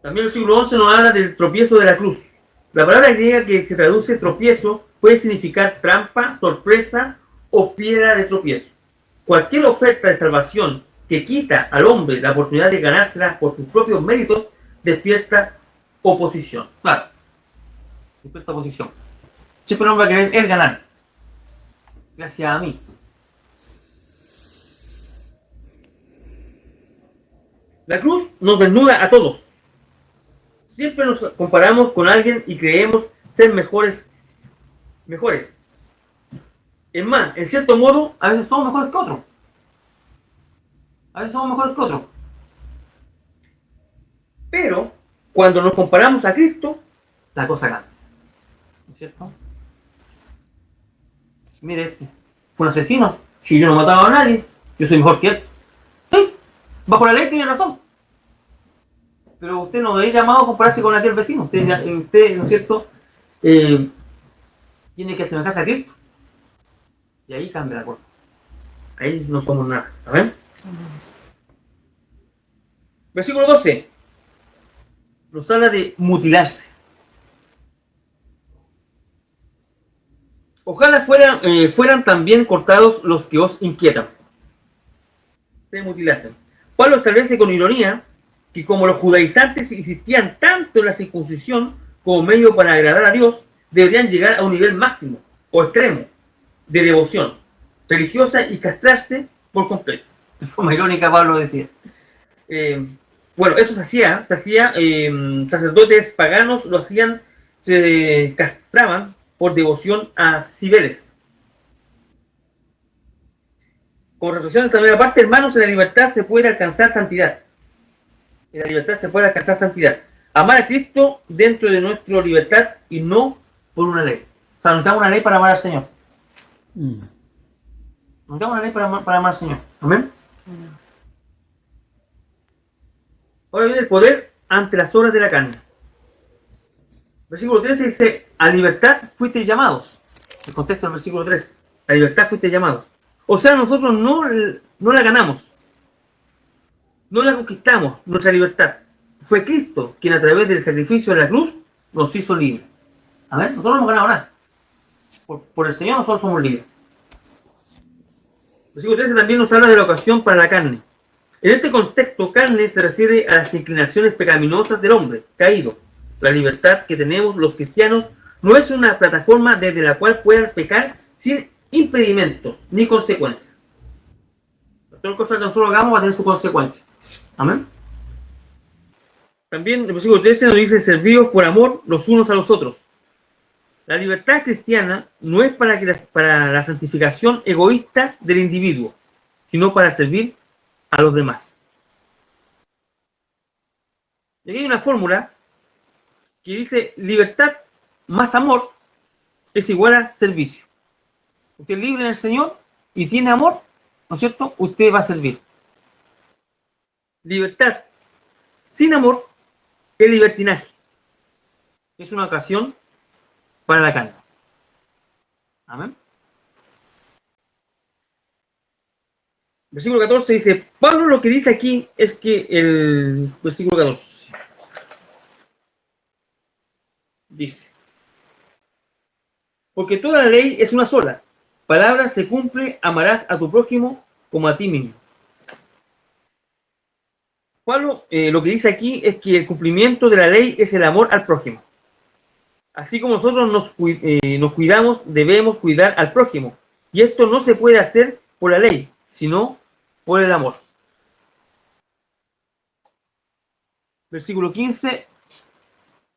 A: También el versículo 11 nos habla del tropiezo de la cruz. La palabra griega que se traduce tropiezo puede significar trampa, sorpresa o piedra de tropiezo. Cualquier oferta de salvación que quita al hombre la oportunidad de ganársela por sus propios méritos despierta oposición. Claro, despierta oposición. Siempre el hombre va a querer él ganar. Gracias a mí. La cruz nos desnuda a todos. Siempre nos comparamos con alguien y creemos ser mejores. Es más, en cierto modo, a veces somos mejores que otros. Pero, cuando nos comparamos a Cristo, la cosa cambia. ¿No es cierto? Mire, este fue un asesino. Si yo no mataba a nadie, yo soy mejor que él. Sí, bajo la ley tiene razón. Pero usted no es llamado a compararse con aquel vecino. Usted ¿no es cierto? Tiene que asemejarse a Cristo. Y ahí cambia la cosa. Ahí no somos nada. ¿Saben? Versículo 12. Nos habla de mutilarse. Ojalá fueran también cortados los que os inquietan. Se mutilasen. Pablo establece con ironía que como los judaizantes insistían tanto en la circuncisión como medio para agradar a Dios, deberían llegar a un nivel máximo o extremo de devoción religiosa y castrarse por completo. De forma irónica Pablo decía. Bueno, eso se hacía, sacerdotes paganos lo hacían, se castraban por devoción a Cibeles. Con reflexión de esta primera parte, hermanos, en la libertad se puede alcanzar santidad. Amar a Cristo dentro de nuestra libertad y no por una ley. O sea, necesitamos una ley para amar al Señor. Nos damos la ley para amar al Señor. Amén. Ahora viene el poder ante las obras de la carne. Versículo 13 dice, a libertad fuiste llamados. El contexto del versículo 13. A libertad fuiste llamados. O sea, nosotros no la ganamos. No la conquistamos, nuestra libertad. Fue Cristo quien a través del sacrificio de la cruz nos hizo libres. Amén. Nosotros no hemos ganado nada. Por el Señor nosotros somos libres. El versículo 13 también nos habla de la ocasión para la carne. En este contexto, carne se refiere a las inclinaciones pecaminosas del hombre caído. La libertad que tenemos los cristianos no es una plataforma desde la cual puedan pecar sin impedimentos ni consecuencias. Todas las cosas que nosotros hagamos va a tener su consecuencia. Amén. También el versículo 13 nos dice, servidos por amor los unos a los otros. La libertad cristiana no es para la santificación egoísta del individuo, sino para servir a los demás. Y aquí hay una fórmula que dice, libertad más amor es igual a servicio. Usted es libre en el Señor y tiene amor, ¿no es cierto? Usted va a servir. Libertad sin amor es libertinaje. Es una ocasión para la carne. Amén. Versículo 14 dice, Pablo lo que dice aquí es que el versículo 14 dice, porque toda la ley es una sola. Palabra se cumple, amarás a tu prójimo como a ti mismo. Pablo lo que dice aquí es que el cumplimiento de la ley es el amor al prójimo. Así como nosotros nos cuidamos, debemos cuidar al prójimo. Y esto no se puede hacer por la ley, sino por el amor. Versículo 15,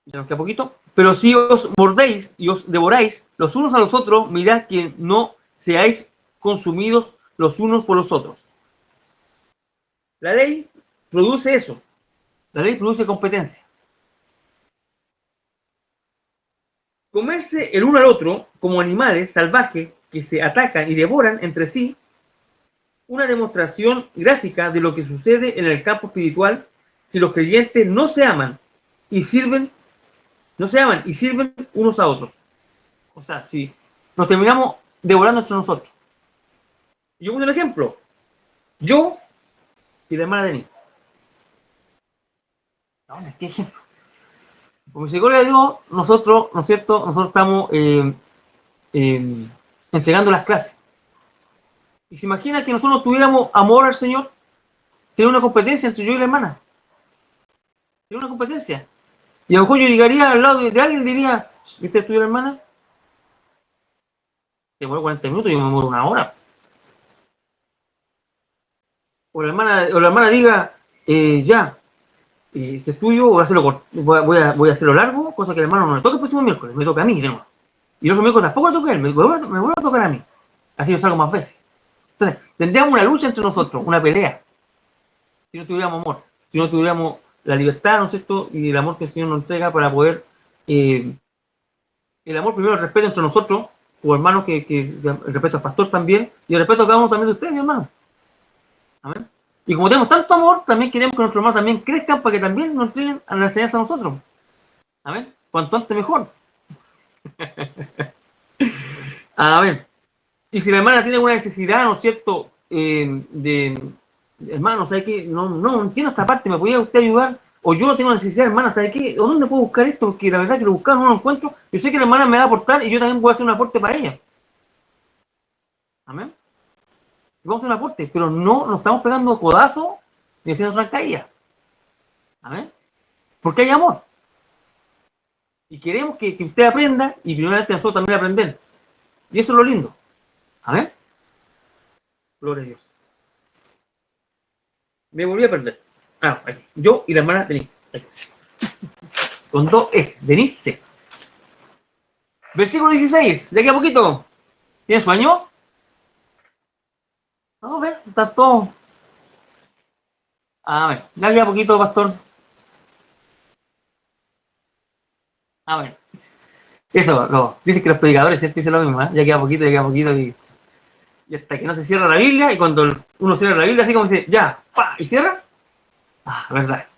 A: ya nos queda poquito. Pero si os mordéis y os devoráis los unos a los otros, mirad que no seáis consumidos los unos por los otros. La ley produce eso. La ley produce competencia. Comerse el uno al otro como animales salvajes que se atacan y devoran entre sí, una demostración gráfica de lo que sucede en el campo espiritual si los creyentes no se aman y sirven unos a otros. O sea, si nos terminamos devorando entre nosotros. Yo pongo un ejemplo. Yo y la hermana Denis. ¿Qué ejemplo? Como psicóloga digo, nosotros, ¿no es cierto? Nosotros estamos entregando las clases. Y se imagina que nosotros tuviéramos amor al Señor, sería una competencia entre yo y la hermana. Sería una competencia. Y a lo mejor yo llegaría al lado de alguien y diría, ¿viste tú y la hermana? Te muero 40 minutos y yo me muero una hora. O la hermana diga, ya, este es tuyo, voy a hacerlo corto, voy a hacerlo largo, cosa que el hermano no le toque el próximo miércoles, me toca a mí, ¿no? Y el otro miércoles tampoco le toca a él, me vuelve a tocar a mí. Así yo salgo más veces. Entonces, tendríamos una lucha entre nosotros, una pelea. Si no tuviéramos amor, si no tuviéramos la libertad, ¿no es cierto? Y el amor que el Señor nos entrega para poder, el amor primero, el respeto entre nosotros, como hermanos, que el respeto al pastor también, y el respeto a cada uno también de ustedes, mi hermano. Amén. Y como tenemos tanto amor, también queremos que nuestros hermanos también crezcan para que también nos entreguen a la enseñanza a nosotros. Amén. Cuanto antes mejor. Amén. Y si la hermana tiene alguna necesidad, ¿no es cierto? Hermano, ¿sabe qué? No entiendo esta parte, ¿me podría usted ayudar? O yo no tengo necesidad, hermana, ¿sabe qué? ¿O dónde puedo buscar esto? Porque la verdad que lo buscar no lo encuentro. Yo sé que la hermana me va a aportar y yo también voy a hacer un aporte para ella. Amén. Vamos a hacer un aporte, pero no nos estamos pegando codazos ni haciendo trancadillas. Amén. Porque hay amor. Y queremos que usted aprenda y primeramente nosotros también aprender. Y eso es lo lindo. Amén. Gloria a Dios. Me volví a perder. Aquí. Yo y la hermana Denise. Con 2 S. Denise. Versículo 16. De aquí a poquito. ¿Tienes sueño? Vamos a ver. Está todo. A ver. De aquí a poquito, pastor. A ver. Eso, dice que los predicadores siempre dicen lo mismo, ¿eh? Ya queda poquito y Y hasta que no se cierra la Biblia, y cuando uno cierra la Biblia, así como dice, ya, pa, y cierra. Ah, verdad.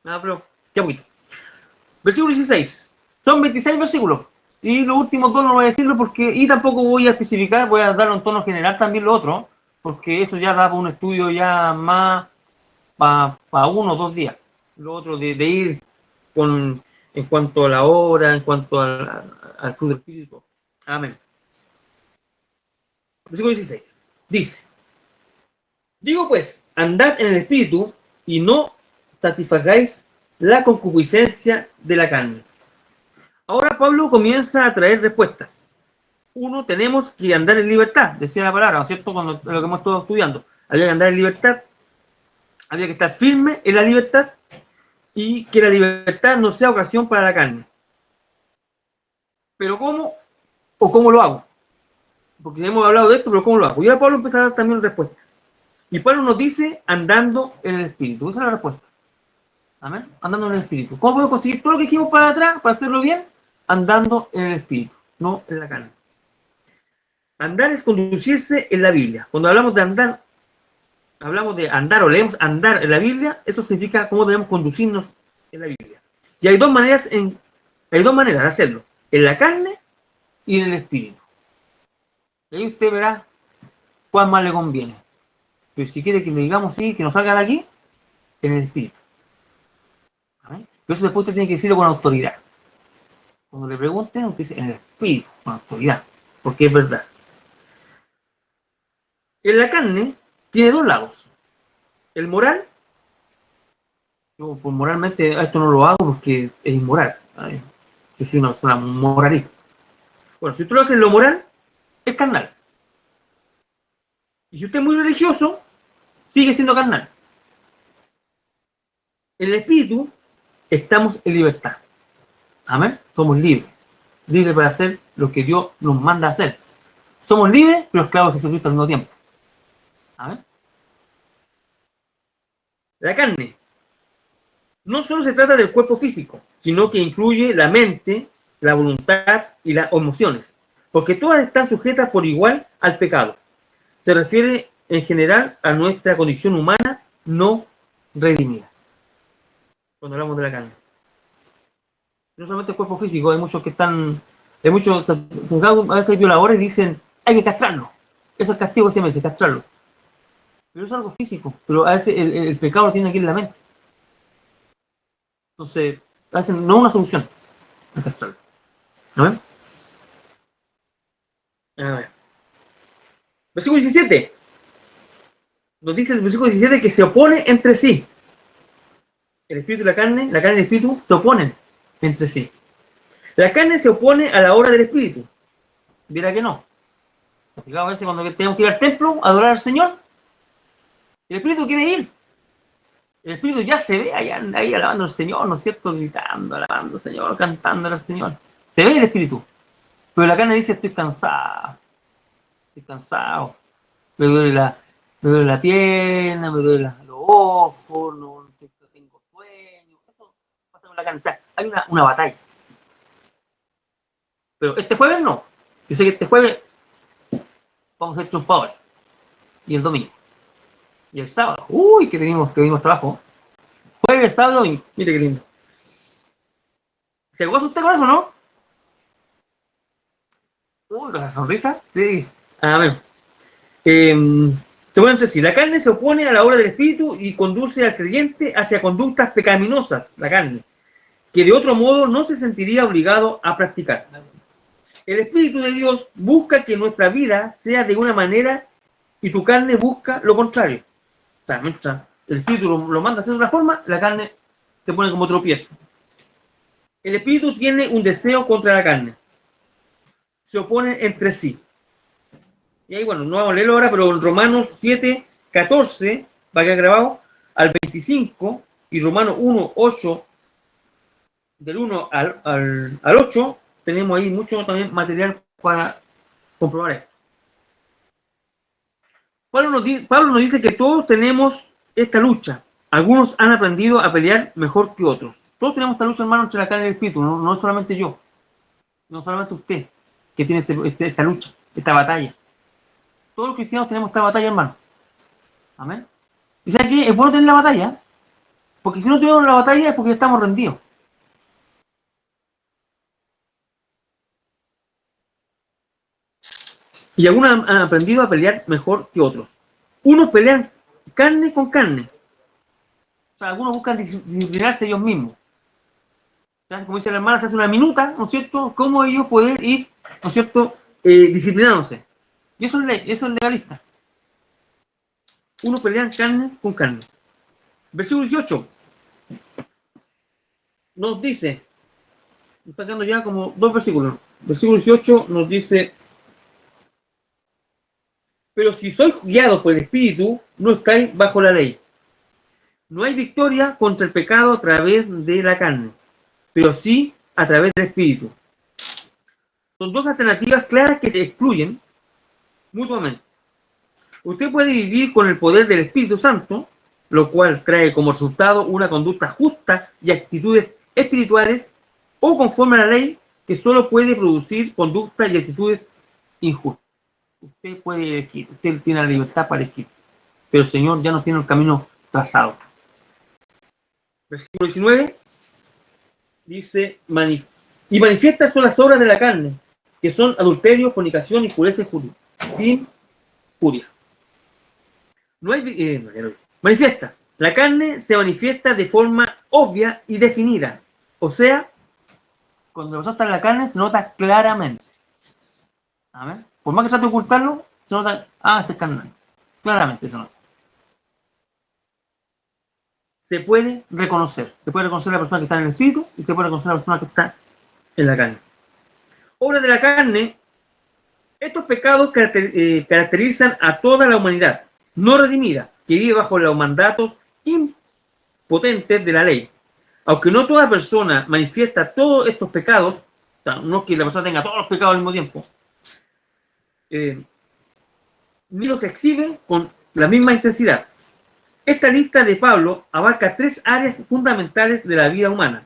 A: Nada, pero, qué poquito. Versículo 16. Son 26 versículos. Y los últimos dos no voy a decirlo porque, y tampoco voy a especificar, voy a darlo en tono general también lo otro, porque eso ya da para un estudio ya más para 1 o 2 días. Lo otro de ir con, en cuanto a la hora, en cuanto al fruto del Espíritu. Amén. Versículo 16. Dice, digo pues, andad en el Espíritu y no satisfagáis la concupiscencia de la carne. Ahora Pablo comienza a traer respuestas. Uno, tenemos que andar en libertad, decía la palabra, ¿no es cierto? Cuando lo que hemos estado estudiando, había que andar en libertad, había que estar firme en la libertad y que la libertad no sea ocasión para la carne. Pero ¿cómo? ¿O cómo lo hago? Porque hemos hablado de esto, pero ¿cómo lo hago? Y ahora Pablo empieza a dar también respuesta. Y Pablo nos dice andando en el Espíritu. Esa es la respuesta. Amén. Andando en el Espíritu. ¿Cómo podemos conseguir todo lo que dijimos para atrás, para hacerlo bien? Andando en el Espíritu, no en la carne. Andar es conducirse en la Biblia. Cuando hablamos de andar o leemos andar en la Biblia, eso significa cómo debemos conducirnos en la Biblia. Y hay dos maneras de hacerlo, en la carne y en el Espíritu. Y ahí usted verá cuál más le conviene. Pero si quiere que le digamos sí, que nos salga de aquí, en el Espíritu. ¿Amén? Pero eso después usted tiene que decirlo con autoridad. Cuando le pregunten, usted dice en el Espíritu, con autoridad, porque es verdad. En la carne tiene dos lados. El moral, yo pues, moralmente esto no lo hago porque es inmoral. ¿Sabes? Yo soy una persona moralista. Bueno, si usted lo hace en lo moral, es carnal. Y si usted es muy religioso, sigue siendo carnal. En el espíritu estamos en libertad. Amén. Somos libres. Libres para hacer lo que Dios nos manda a hacer. Somos libres, pero esclavos de Jesucristo al mismo tiempo. Amén. La carne no solo se trata del cuerpo físico, sino que incluye la mente, la voluntad y las emociones, porque todas están sujetas por igual al pecado. Se refiere en general a nuestra condición humana no redimida. Cuando hablamos de la carne. No solamente el cuerpo físico, hay muchos que están, hay muchos, a veces hay violadores dicen, hay que castrarlo. Eso es el castigo que se mete, castrarlo. Pero eso es algo físico, pero a veces el pecado lo tiene aquí en la mente. Entonces, a veces no es una solución. Castrarlo. ¿No? A ver. Versículo 17. Nos dice el versículo 17 que se opone entre sí. El espíritu y la carne y el espíritu se oponen entre sí. La carne se opone a la obra del espíritu. Dirá que no. A veces cuando tenemos que ir al templo a adorar al Señor, el espíritu quiere ir. El espíritu ya se ve ahí alabando al Señor, ¿no es cierto? Gritando, alabando al Señor, cantando al Señor. Se ve el espíritu. Pero la carne dice, estoy cansado. Me duele la pierna, me duele los ojos, no tengo sueño. Eso pasa con la carne. O sea, hay una batalla. Pero este jueves no. Yo sé que este jueves vamos a ser triunfadores. Y el domingo. Y el sábado. Uy, que tuvimos trabajo. Jueves, sábado, domingo. Mire qué lindo. ¿Se goza usted con eso, no? Uy, con la sonrisa. Sí. A ver. Entonces, sí, la carne se opone a la obra del espíritu y conduce al creyente hacia conductas pecaminosas, la carne, que de otro modo no se sentiría obligado a practicar. El Espíritu de Dios busca que nuestra vida sea de una manera y tu carne busca lo contrario. O sea, mientras el Espíritu lo manda a hacer de una forma, la carne se pone como tropiezo. El Espíritu tiene un deseo contra la carne. Se oponen entre sí. Y ahí, bueno, no vamos a leerlo ahora, pero en Romanos 7, 14, va a quedar grabado, al 25, y Romanos 1, 8, del 1 al 8, tenemos ahí mucho también material para comprobar esto. Pablo nos dice que todos tenemos esta lucha. Algunos han aprendido a pelear mejor que otros. Todos tenemos esta lucha, hermano, entre la carne y el espíritu. No solamente yo. No solamente usted que tiene esta lucha, esta batalla. Todos los cristianos tenemos esta batalla, hermano. Amén. ¿Y sabes qué? Es bueno tener la batalla, porque si no tenemos la batalla es porque estamos rendidos. Y algunos han aprendido a pelear mejor que otros. Unos pelean carne con carne. O sea, algunos buscan disciplinarse ellos mismos. O sea, como dice la hermana, se hace una minuta, ¿no es cierto? ¿Cómo ellos pueden ir, ¿no es cierto?, disciplinándose. Y eso es legalista. Unos pelean carne con carne. Versículo 18 nos dice, está quedando ya como 2 versículos. Versículo 18 nos dice: pero si sois guiados por el Espíritu, no estáis bajo la ley. No hay victoria contra el pecado a través de la carne, pero sí a través del Espíritu. Son dos alternativas claras que se excluyen mutuamente. Usted puede vivir con el poder del Espíritu Santo, lo cual trae como resultado una conducta justa y actitudes espirituales, o conforme a la ley, que solo puede producir conductas y actitudes injustas. Usted puede elegir, usted tiene la libertad para elegir, pero el Señor ya no tiene el camino trazado. Versículo 19 dice: y manifiestas son las obras de la carne, que son adulterio, fornicación, impureza y furia. No hay manifiestas. La carne se manifiesta de forma obvia y definida. O sea, cuando la persona está en la carne se nota claramente. ¿Amén? Por más que trate de ocultarlo, se nota, este es carnal. Claramente se nota. Se puede reconocer. Se puede reconocer a la persona que está en el espíritu y se puede reconocer a la persona que está en la carne. Obras de la carne. Estos pecados caracterizan a toda la humanidad no redimida, que vive bajo los mandatos impotentes de la ley. Aunque no toda persona manifiesta todos estos pecados, o sea, no es que la persona tenga todos los pecados al mismo tiempo, ni los exhibe con la misma intensidad. Esta lista de Pablo abarca 3 áreas fundamentales de la vida humana.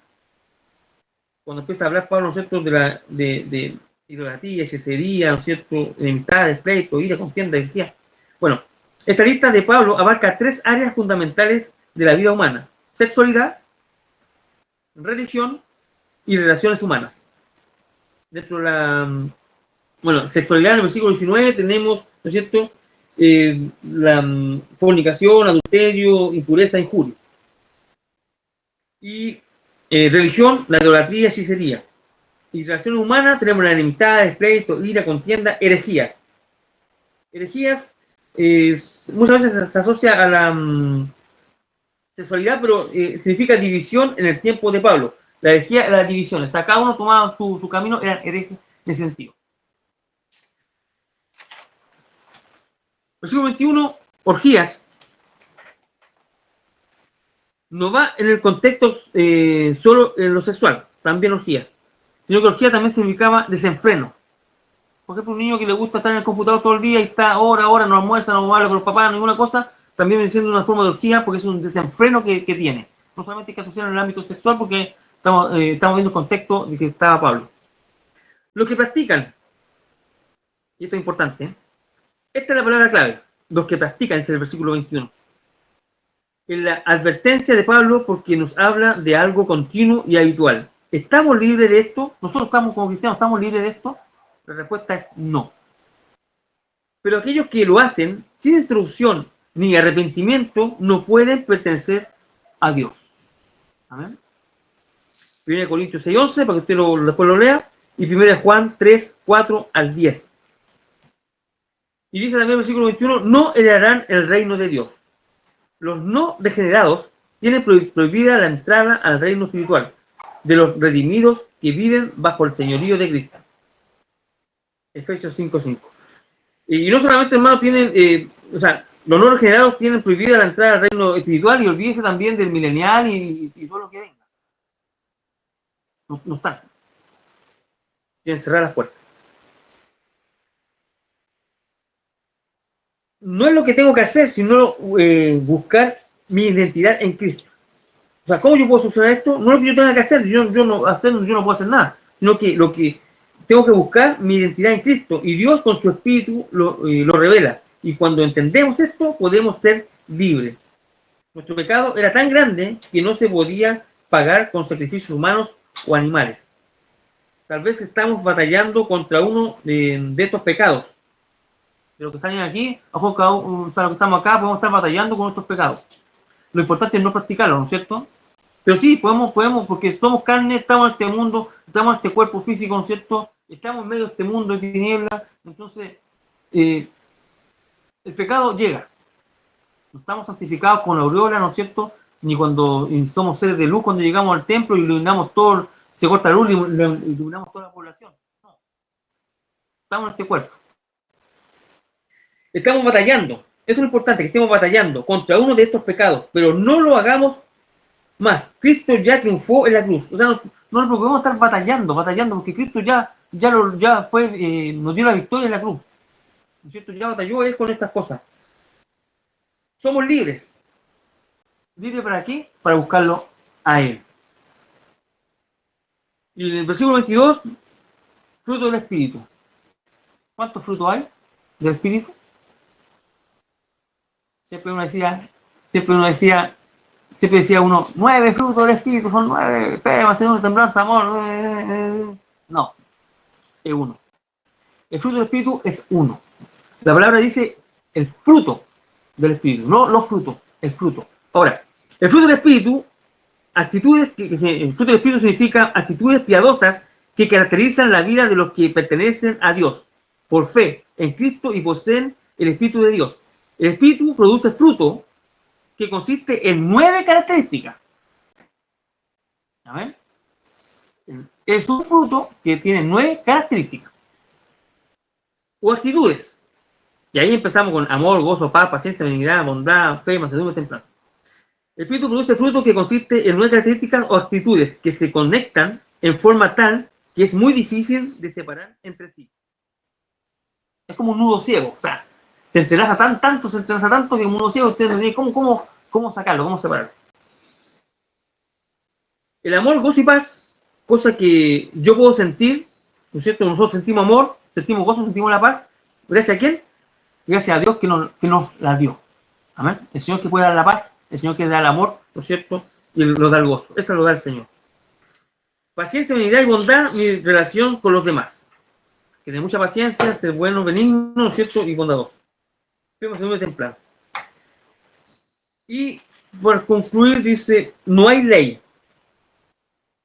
A: Cuando empieza a hablar Pablo, ¿no es cierto?, de idolatría, hechicería, ¿no es cierto?, enemistades, pleito, ira, contienda, herejía. Bueno, esta lista de Pablo abarca 3 áreas fundamentales de la vida humana: sexualidad, religión y relaciones humanas. Dentro de la sexualidad, en el versículo 19 tenemos, ¿no es cierto?, la fornicación, adulterio, impureza, injuria. Y religión, la idolatría, hechicería. Y relaciones humanas tenemos la enemistad, pleito, ira, contienda, herejías. Herejías muchas veces se asocia a la sexualidad, pero significa división en el tiempo de Pablo. La herejía era la división. O sea, cada uno tomaba su camino, eran herejes en ese sentido. Versículo 21, orgías. No va en el contexto solo en lo sexual, también orgías. Sino que orgía también significaba desenfreno. Por ejemplo, un niño que le gusta estar en el computador todo el día y está hora, no almuerza, no habla con los papás, ninguna cosa, también viene siendo una forma de orgía porque es un desenfreno que tiene. No solamente hay que asociar en el ámbito sexual, porque estamos viendo el contexto de que estaba Pablo. Los que practican, y esto es importante, esta es la palabra clave, los que practican, es el versículo 21. En la advertencia de Pablo, porque nos habla de algo continuo y habitual. ¿Estamos libres de esto? ¿Nosotros estamos como cristianos, estamos libres de esto? La respuesta es no. Pero aquellos que lo hacen sin instrucción ni arrepentimiento no pueden pertenecer a Dios. Amén. 1 Corintios 6:11, para que usted después lo lea, y 1 Juan 3:4 al 10. Y dice también el versículo 21, no heredarán el reino de Dios. Los no degenerados tienen prohibida la entrada al reino espiritual de los redimidos que viven bajo el señorío de Cristo. Efesios 5:5. Y no solamente, hermanos, tienen, los no regenerados tienen prohibida la entrada al reino espiritual, y olvídese también del milenial y todo lo que venga. No están. Tienen cerrar las puertas. No es lo que tengo que hacer, sino buscar mi identidad en Cristo. ¿Cómo yo puedo solucionar esto? No es lo que yo tenga que hacer, yo no puedo hacer nada, sino que lo que tengo que buscar mi identidad en Cristo, y Dios con su Espíritu lo revela. Y cuando entendemos esto, podemos ser libres. Nuestro pecado era tan grande que no se podía pagar con sacrificios humanos o animales. Tal vez estamos batallando contra uno de estos pecados. De los que salen aquí, a lo mejor cada los que estamos acá, podemos estar batallando con nuestros pecados. Lo importante es no practicarlo, ¿no es cierto? Pero sí, podemos, porque somos carne, estamos en este mundo, estamos en este cuerpo físico, ¿no es cierto? Estamos en medio de este mundo de tinieblas, entonces el pecado llega. No estamos santificados con la aureola, ¿no es cierto? Ni cuando somos seres de luz, cuando llegamos al templo y iluminamos todo, se corta la luz y iluminamos toda la población. No. Estamos en este cuerpo. Estamos batallando. Eso es lo importante, que estemos batallando contra uno de estos pecados, pero no lo hagamos más. Cristo ya triunfó en la cruz. O sea, no podemos estar batallando, porque Cristo ya fue, nos dio la victoria en la cruz. ¿No es cierto? Ya batalló Él con estas cosas. Somos libres. ¿Libre para qué? Para buscarlo a Él. Y en el versículo 22, fruto del Espíritu. ¿Cuántos frutos hay del Espíritu? Siempre decía uno, 9 frutos del Espíritu, son 9, fe, mansedumbre, templanza, amor. No, es uno. El fruto del Espíritu es uno. La palabra dice el fruto del Espíritu, no los frutos, el fruto. Ahora, el fruto del Espíritu, el fruto del Espíritu significa actitudes piadosas que caracterizan la vida de los que pertenecen a Dios, por fe en Cristo y poseen el Espíritu de Dios. El Espíritu produce fruto que consiste en 9 características. ¿Amén? Es un fruto que tiene 9 características. O actitudes. Y ahí empezamos con amor, gozo, paz, paciencia, benignidad, bondad, fe, mansedumbre, templanza. El Espíritu produce fruto que consiste en 9 características o actitudes que se conectan en forma tal que es muy difícil de separar entre sí. Es como un nudo ciego. O sea, se entrelaza tanto que un nudo ciego usted no tiene cómo sacarlo, cómo separarlo. El amor, gozo y paz, cosa que yo puedo sentir, ¿no es cierto? Nosotros sentimos amor, sentimos gozo, sentimos la paz. ¿Gracias a quién? Gracias a Dios que nos la dio. Amén. El Señor que puede dar la paz, el Señor que da el amor, ¿no es cierto? Y lo da el gozo. Eso lo da el Señor. Paciencia, benignidad y bondad, mi relación con los demás. Tener mucha paciencia, ser bueno, benigno, ¿no es cierto? Y bondadoso. Segundo templanza. Y por concluir dice, no hay ley.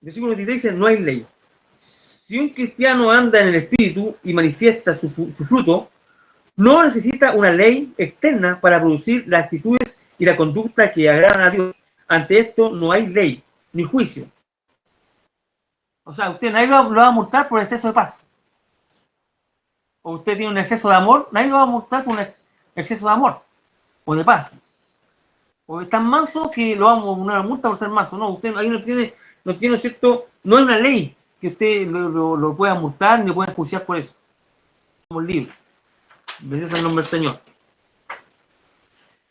A: El versículo 23 dice, no hay ley. Si un cristiano anda en el Espíritu y manifiesta su fruto, no necesita una ley externa para producir las actitudes y la conducta que agradan a Dios. Ante esto no hay ley, ni juicio. O sea, usted nadie lo va a multar por exceso de paz. O usted tiene un exceso de amor, nadie lo va a multar por un exceso de amor o de paz. O es tan manso que lo vamos a una multa por ser manso. No, usted ahí no tiene, ¿cierto? No hay una ley que usted lo pueda multar ni lo pueda enjuiciar por eso. Somos libres. Bendito sea el nombre del Señor.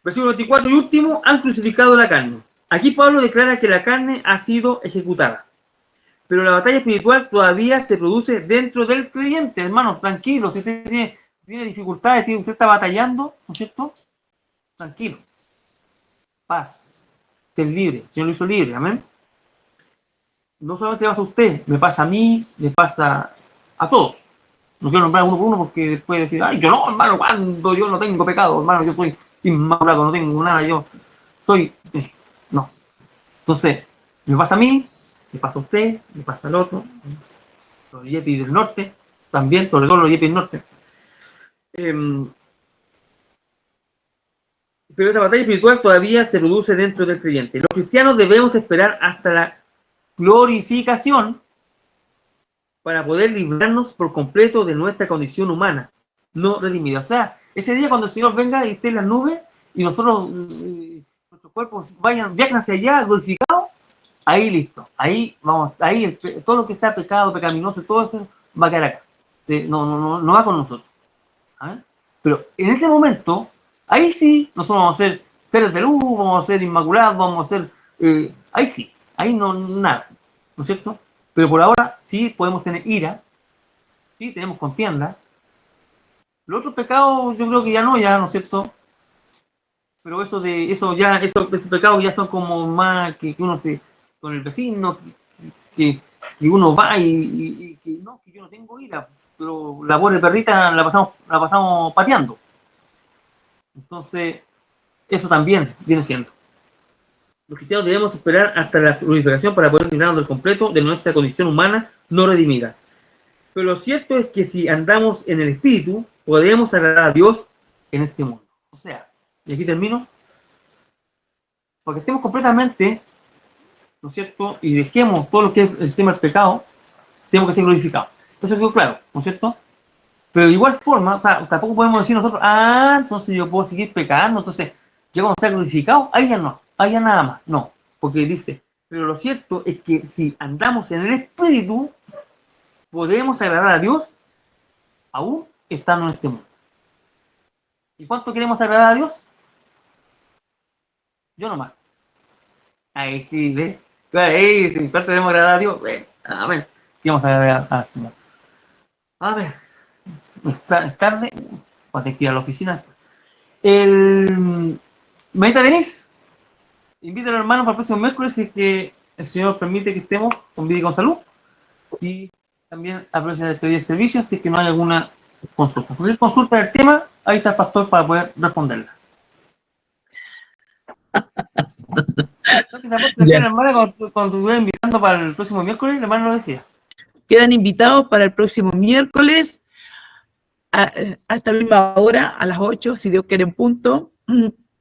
A: Versículo 24 y último, han crucificado la carne. Aquí Pablo declara que la carne ha sido ejecutada. Pero la batalla espiritual todavía se produce dentro del creyente. Hermanos, tranquilos. Si usted tiene dificultades, si usted está batallando, ¿no es cierto? Tranquilo. Paz. Usted es libre. El Señor lo hizo libre. Amén. No solamente le pasa a usted, me pasa a mí, le pasa a todos. No quiero nombrar uno por uno porque después decir, ay, yo no, hermano, cuando yo no tengo pecado, hermano, yo soy inmaculado, no tengo nada, yo soy... No. Entonces, me pasa a mí, le pasa a usted, le pasa al otro, los yepis del norte, también, sobre todo los yepis del norte. Pero esta batalla espiritual todavía se produce dentro del creyente. Los cristianos debemos esperar hasta la glorificación para poder librarnos por completo de nuestra condición humana, no redimida. O sea, ese día cuando el Señor venga y esté en las nubes y nosotros, nuestros cuerpos viajen hacia allá, glorificados, ahí listo, ahí vamos, ahí todo lo que sea pecado, pecaminoso, todo eso va a quedar acá. No va con nosotros. ¿Saben? Pero en ese momento, ahí sí, nosotros vamos a ser seres de luz, vamos a ser inmaculados, vamos a ser, ahí sí, ahí no nada, ¿no es cierto? Pero por ahora sí podemos tener ira, sí, tenemos contienda. Los otros pecados yo creo que ya no es cierto. Pero esos pecados ya son como más que uno se, con el vecino, que uno va y que no, que yo no tengo ira, pero la pobre perrita la pasamos pateando. Entonces, eso también viene siendo. Los cristianos debemos esperar hasta la glorificación para poder librarnos del completo de nuestra condición humana no redimida. Pero lo cierto es que si andamos en el Espíritu, podemos agradar a Dios en este mundo. O sea, y aquí termino, porque estemos completamente, ¿no es cierto? Y dejemos todo lo que es el tema del pecado, tenemos que ser glorificados. Eso quedó claro, ¿no es cierto? Pero de igual forma, o sea, tampoco podemos decir nosotros, entonces yo puedo seguir pecando, entonces yo cuando sea glorificado, ahí ya no, ahí ya nada más, no, porque dice, pero lo cierto es que si andamos en el Espíritu, podemos agradar a Dios aún estando en este mundo. ¿Y cuánto queremos agradar a Dios? Yo nomás. Ahí sí, ¿ves? Ahí sí, ¿cuánto queremos agradar a Dios? A ver, queremos agradar al Señor. A ver, es tarde, voy a tener que ir a la oficina. Mañana Denise, invita a los hermanos para el próximo miércoles si es que el Señor permite que estemos con vida y con salud. Y también aprovecha de pedir servicio si es que no hay alguna consulta. Cualquier consulta del tema, ahí está el pastor para poder responderla. Entonces, la hermana, cuando estuviera invitando para el próximo miércoles, la hermana lo decía.
B: Quedan invitados para el próximo miércoles a esta misma hora, a las 8, si Dios quiere en punto,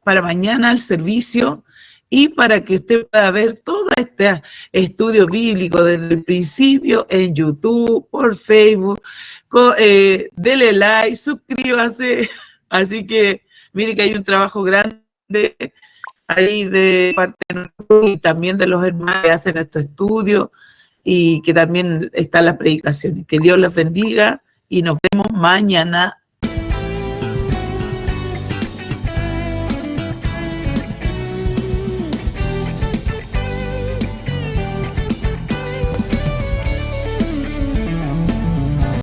B: para mañana el servicio y para que usted pueda ver todo este estudio bíblico desde el principio en YouTube, por Facebook. Dele like, suscríbase. Así que mire que hay un trabajo grande ahí de parte de nosotros y también de los hermanos que hacen estos estudios y que también están las predicaciones. Que Dios los bendiga y nos vemos mañana